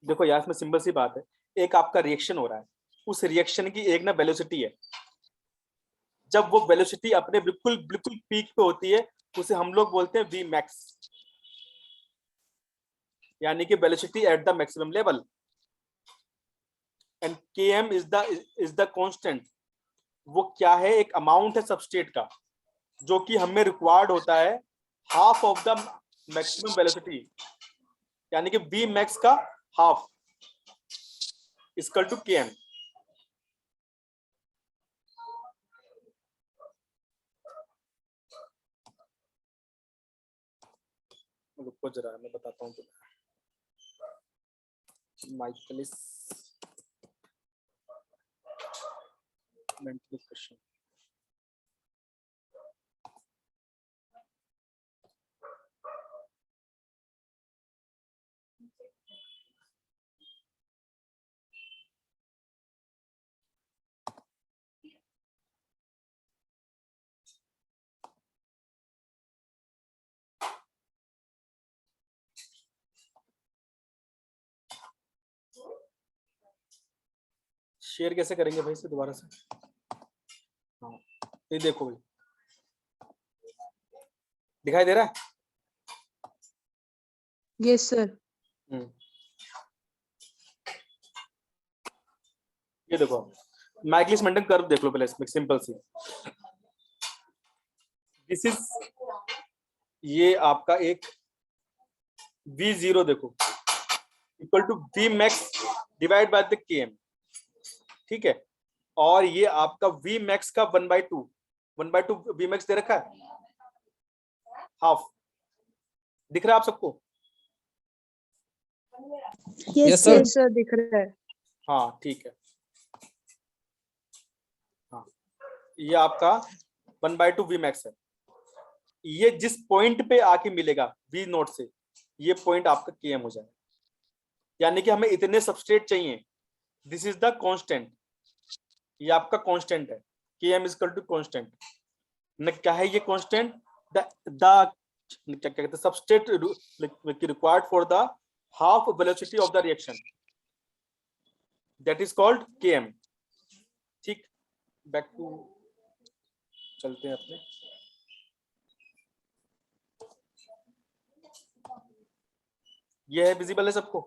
देखो यार इसमें सिंपल सी बात है, एक आपका रिएक्शन हो रहा है, उस रिएक्शन की एक ना वेलोसिटी है, जब वो वेलोसिटी अपने बिल्कुल बिल्कुल पीक पे होती है उसे हम लोग बोलते हैं वी मैक्स, यानी कि velocity at the maximum level. And Km is the constant. वो क्या है, एक अमाउंट है सबस्ट्रेट का जो कि हमें रिक्वायर्ड होता है half of the maximum velocity, यानी कि वी मैक्स का हाफ इक्वल टू Km। रुको जरा मैं बताता हूँ तुम्हें। Michaelis mental question. शेयर कैसे करेंगे भाई से दोबारा से? हाँ ये देखो भाई, दिखाई दे रहा है? Yes, sir. ये देखो माइकलिस मेंटन कर्व देख लो पहले इसमें, सिंपल सी। दिस इज, ये आपका एक V0 देखो equal to V max divide by the Km, ठीक है। और ये आपका V मैक्स का 1/2 V मैक्स दे रखा है, हाफ दिख रहा है आप सबको? Yes, sir. sir. Yes, sir. दिख रहा है। हाँ ठीक है। हाँ ये आपका 1/2 V मैक्स है। ये जिस पॉइंट पे आके मिलेगा V नोट से, ये पॉइंट आपका Km हो जाएगा, यानी कि हमें इतने सबस्ट्रेट चाहिए। दिस इज द कांस्टेंट, ये आपका कांस्टेंट है, Km is equal to constant. न क्या है ये कांस्टेंट? द क्या कहते हैं, substrate required for the half velocity of the reaction, that is called Km। ठीक, बैक टू चलते हैं अपने। ये है विजिबल है सबको?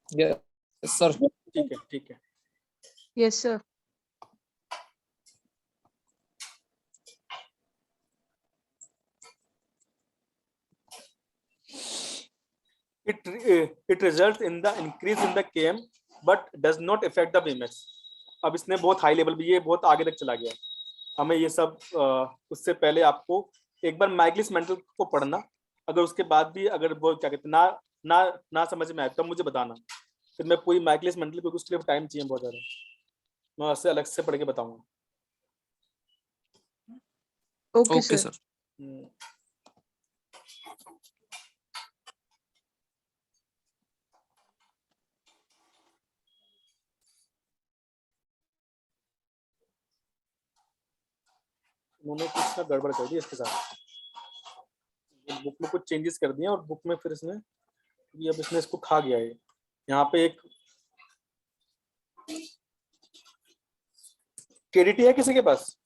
Yes sir. ठीक है ठीक है। Yes, sir. It results in the increase in the Km but does not affect the Vmax। अब इसने बहुत हाई लेवल भी, ये बहुत आगे तक चला गया। हमें ये सब उससे पहले आपको एक बार माइकलिस मेंटन को पढ़ना, अगर उसके बाद भी अगर वो क्या कहते ना ना ना समझ में आए तब मुझे बताना, फिर मैं पूरी माइकलिस मेंटल, क्योंकि उसके लिए टाइम चाहिए बहुत ज्यादा, मैं उससे अलग से पढ़ के बताऊंगा। Okay, okay sir. सर। उन्होंने कुछ ना गड़बड़ कर दी इसके साथ, बुक में कुछ चेंजेस कर दिए और बुक में फिर इसने, ये अब इसने इसको खा गया है। यहाँ पे एक KDT है किसी के पास?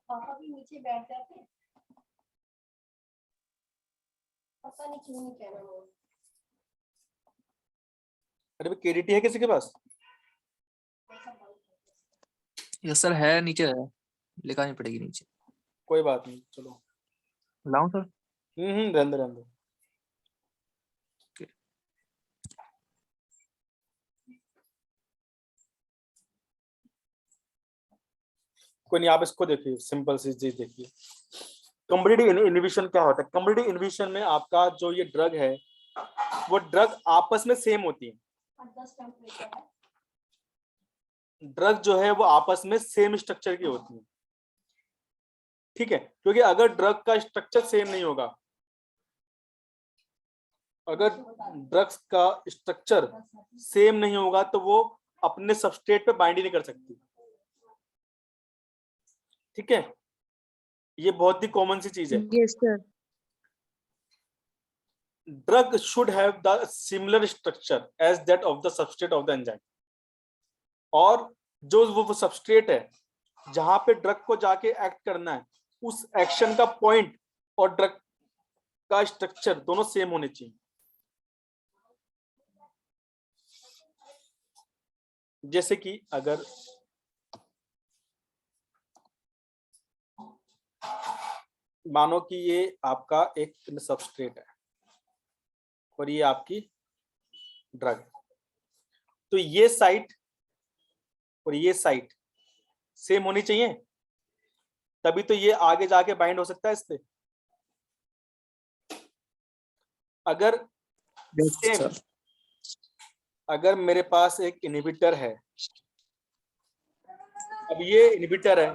पापा भी नीचे बैठ जाते हैं, पता नहीं क्यों नहीं कहना वो। अरे भाई KDT है किसी के पास? यस सर है, नीचे है, लिखानी पड़ेगी नीचे। कोई बात नहीं, चलो। लाऊं सर? रहने दो रहने दो। कोई नहीं, आप इसको देखिए, सिंपल सी चीज देखिए। कॉम्पिटिटिव इनहिबिशन क्या होता है? कॉम्पिटिटिव इनहिबिशन में आपका जो ये ड्रग है वो ड्रग आपस में सेम होती है। 10 टेम्परेचर है। ड्रग जो है वो आपस में सेम स्ट्रक्चर की होती है, ठीक है, क्योंकि अगर ड्रग का स्ट्रक्चर सेम नहीं होगा, अगर ड्रग्स का स्ट्रक्चर सेम नहीं होगा तो वो अपने सबस्ट्रेट पे बाइंड ही नहीं कर सकती, ठीक है। ये बहुत ही कॉमन सी चीज है। Yes, sir. Drug should have the similar structure as that of the substrate of the enzyme, और जो वो सबस्ट्रेट है जहां पे ड्रग को जाके एक्ट करना है, उस एक्शन का पॉइंट और ड्रग का स्ट्रक्चर दोनों सेम होने चाहिए। जैसे कि अगर मानो कि ये आपका एक सबस्ट्रेट है और ये आपकी ड्रग है, तो ये साइट और ये साइट सेम होनी चाहिए, तभी तो ये आगे जाके बाइंड हो सकता है इस पे। अगर सेम, अगर मेरे पास एक इनहिबिटर है, अब ये इनहिबिटर है,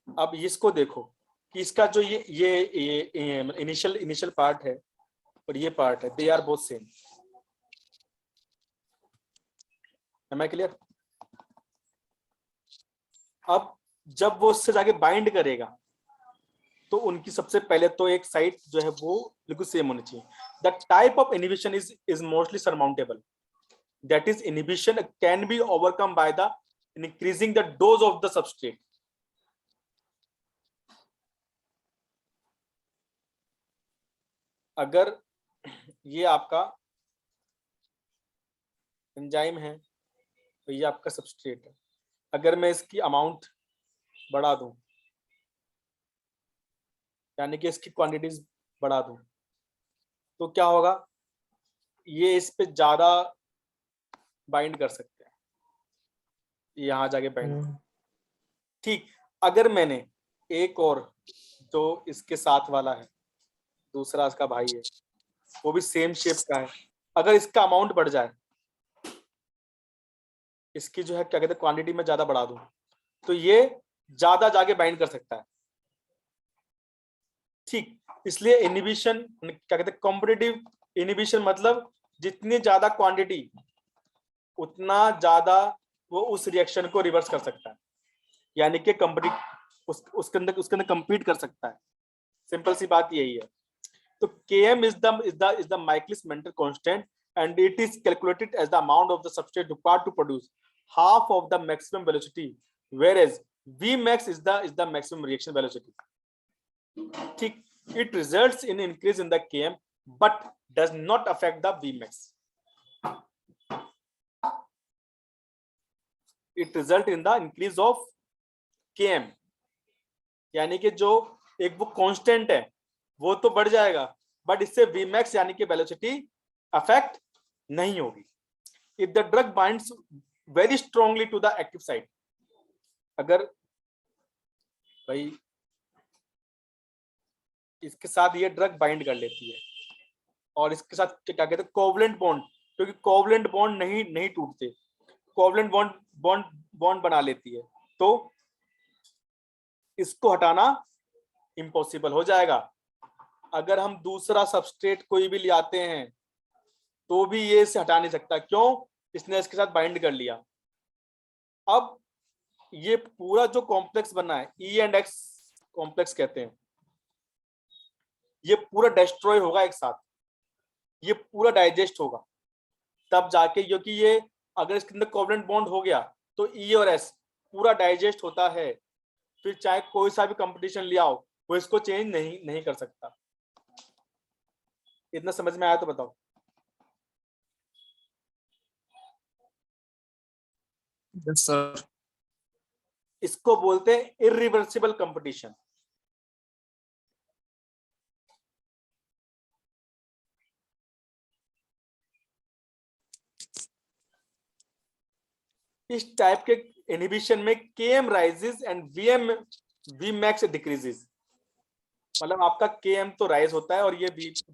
अब इसको देखो कि इसका जो ये इनिशियल पार्ट है और ये पार्ट है, they are both same. Am I clear? अब जब वो उससे जाके बाइंड करेगा तो उनकी सबसे पहले तो एक साइट जो है वो बिल्कुल सेम होनी चाहिए। The type of inhibition is mostly surmountable, that is inhibition can be overcome by the increasing the dose of the substrate. अगर ये आपका एंजाइम है तो ये आपका सबस्ट्रेट है, अगर मैं इसकी अमाउंट बढ़ा दूं, यानी कि इसकी क्वांटिटीज बढ़ा दूं, तो क्या होगा, ये इस पे ज्यादा बाइंड कर सकते हैं, यहां जाके बाइंड। ठीक, अगर मैंने एक और जो इसके साथ वाला है, दूसरा इसका भाई है, वो भी सेम शेप का है, अगर इसका अमाउंट बढ़ जाए, इसकी जो है क्या कहते हैं क्वांटिटी में ज्यादा बढ़ा दूं, तो ये ज्यादा जाके बाइंड कर सकता है। ठीक, इसलिए इनहिबिशन क्या कहते हैं, कॉम्पिटिटिव इनहिबिशन मतलब जितनी ज्यादा क्वांटिटी उतना ज्यादा वो उस रिएक्शन को रिवर्स कर सकता है, यानी कि उसके अंदर कंपीट कर सकता है। सिंपल सी बात यही है। तो Km is the Michaelis-Menten constant, and it is calculated as the amount of the substrate required to produce half of the maximum velocity, whereas Vmax is the maximum reaction velocity. ठीक, it results in increase in the Km, but does not affect the Vmax. It result in the increase of Km, यानी कि जो एक वो constant है वो तो बढ़ जाएगा, बट इससे Vmax यानी कि वेलोसिटी अफेक्ट नहीं होगी। If the drug binds very strongly to the active site, अगर भाई इसके साथ ये ड्रग बाइंड कर लेती है और इसके साथ क्या कहते हैं कोवलेंट बॉन्ड, क्योंकि कोवलेंट बॉन्ड नहीं टूटते, कोवलेंट बॉन्ड बना लेती है, तो इसको हटाना इम्पॉसिबल हो जाएगा। अगर हम दूसरा सबस्ट्रेट कोई भी ले आते हैं तो भी ये इसे हटा नहीं सकता, क्यों, इसने इसके साथ बाइंड कर लिया। अब ये पूरा जो कॉम्प्लेक्स बना है, ई एंड एक्स कॉम्प्लेक्स कहते हैं, ये पूरा डिस्ट्रॉय होगा एक साथ, ये पूरा डाइजेस्ट होगा, तब जाके, क्योंकि ये अगर इसके अंदर कोवलेंट बॉन्ड हो गया तो ई और एस पूरा डाइजेस्ट होता है, फिर चाहे कोई सा भी कंपटीशन ले आओ वो इसको चेंज नहीं कर सकता। इतना समझ में आया तो बताओ। Yes sir. इसको बोलते हैं इरिवर्सिबल कंपटीशन। इस टाइप के इनहिबिशन में Km rises and Vmax decreases. मतलब आपका Km तो राइज होता है और ये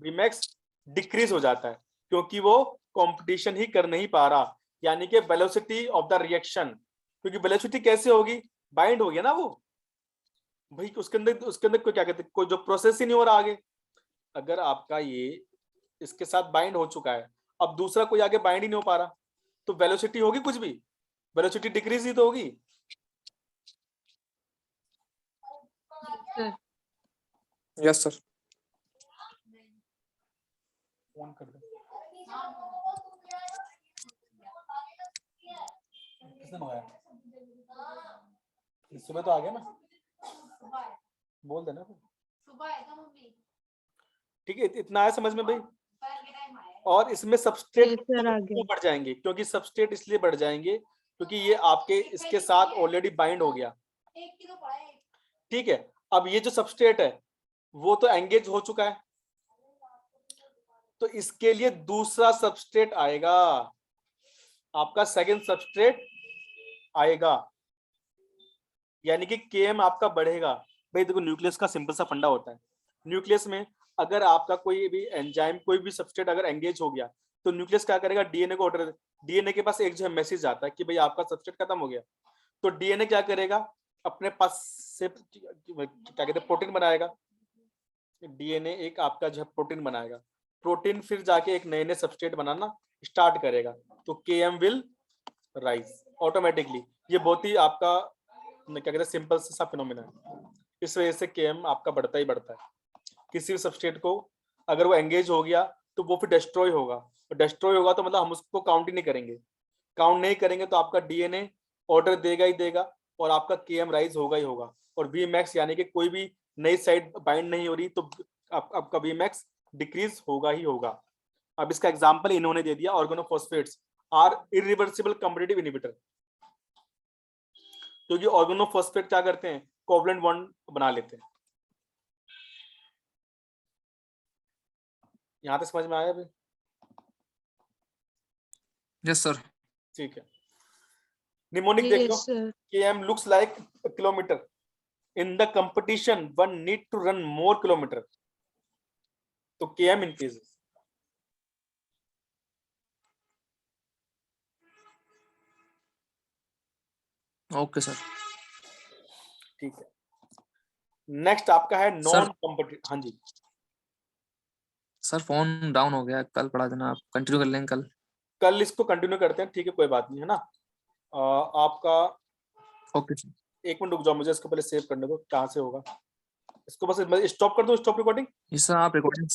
Vmax डिक्रीज हो जाता है, क्योंकि वो कंपटीशन ही कर नहीं पा रहा, यानी कि वेलोसिटी ऑफ द रिएक्शन, क्योंकि वेलोसिटी कैसे होगी, बाइंड हो गया ना वो भाई, उसके अंदर कोई क्या कहते हैं, कोई जो प्रोसेस ही नहीं हो रहा आगे। अगर आपका ये इसके साथ बाइंड हो चुका है, अब दूसरा कोई आगे बाइंड ही नहीं हो पा रहा, तो वेलोसिटी होगी कुछ भी, वेलोसिटी डिक्रीज ही तो होगी। Yes sir. फोन कर दो, किसने मंगाया, सुबह तो आ गया ना, बोल देना फिर। ठीक है, इतना है समझ में भाई। और इसमें सबस्ट्रेट Yes, sir, आ गया। बढ़ जाएंगे, क्योंकि सबस्ट्रेट इसलिए बढ़ जाएंगे क्योंकि ये आपके इसके साथ ऑलरेडी बाइंड हो गया। ठीक है, अब ये जो सबस्ट्रेट है वो तो एंगेज हो चुका है, तो इसके लिए दूसरा सबस्ट्रेट आएगा, आपका सेकंड सबस्ट्रेट आएगा, यानी कि Km आपका बढ़ेगा। भाई देखो, न्यूक्लियस का सिंपल सा फंडा होता है, न्यूक्लियस में अगर आपका कोई भी एंजाइम, कोई भी सबस्ट्रेट अगर एंगेज हो गया, तो न्यूक्लियस क्या करेगा, डीएनए को ऑर्डर, डीएनए के पास एक जो है मैसेज आता है कि भाई आपका सबस्ट्रेट खत्म हो गया, तो डीएनए क्या करेगा, अपने पास से क्या कहते हैं प्रोटीन बनाएगा, डीएनए एक आपका जो है प्रोटीन बनाएगा, प्रोटीन फिर जाके एक नए नए सबस्ट्रेट बनाना स्टार्ट करेगा, तो Km विल राइज ऑटोमेटिकली। ये बहुत ही आपका क्या कहते हैं सिंपल सा फिनोमेना है, इस वजह से Km आपका बढ़ता ही बढ़ता है। किसी भी सबस्ट्रेट को अगर वो एंगेज हो गया तो वो फिर डिस्ट्रॉय होगा, और डिस्ट्रॉय होगा तो मतलब हम उसको काउंट ही नहीं करेंगे, काउंट नहीं करेंगे तो आपका डीएनए ऑर्डर देगा ही देगा और आपका Km राइज होगा ही होगा, और Vmax यानी कि कोई भी नई साइड बाइंड नहीं हो रही तो आपका Vmax डिक्रीज होगा ही होगा। अब इसका एग्जांपल इन्होंने दे दिया, organophosphates are irreversible competitive inhibitor, क्योंकि ऑर्गेनोफॉस्फेट क्या करते हैं, कोवलेंट बॉन्ड बना लेते हैं। यहां तक समझ में आया भाई? Yes sir. ठीक है, निमोनिक देख लो, Yes, sir. Km looks like a kilometer. In the competition, one need to run more kilometer. तो Km increases. Okay sir. ठीक है, नेक्स्ट आपका है नॉन कॉम्पिटिटिव। हाँ जी, सर फोन डाउन हो गया, कल पढ़ा देना, आप कंटिन्यू कर लेंगे कल। कल इसको कंटिन्यू करते हैं, ठीक है कोई बात नहीं है ना। आपका ओके सर। एक मिनट रुक जाओ, मुझे इसको पहले सेव करने दो, कहाँ से होगा इसको, बस स्टॉप कर दो, स्टॉप रिकॉर्डिंग। सर आप रिकॉर्डिंग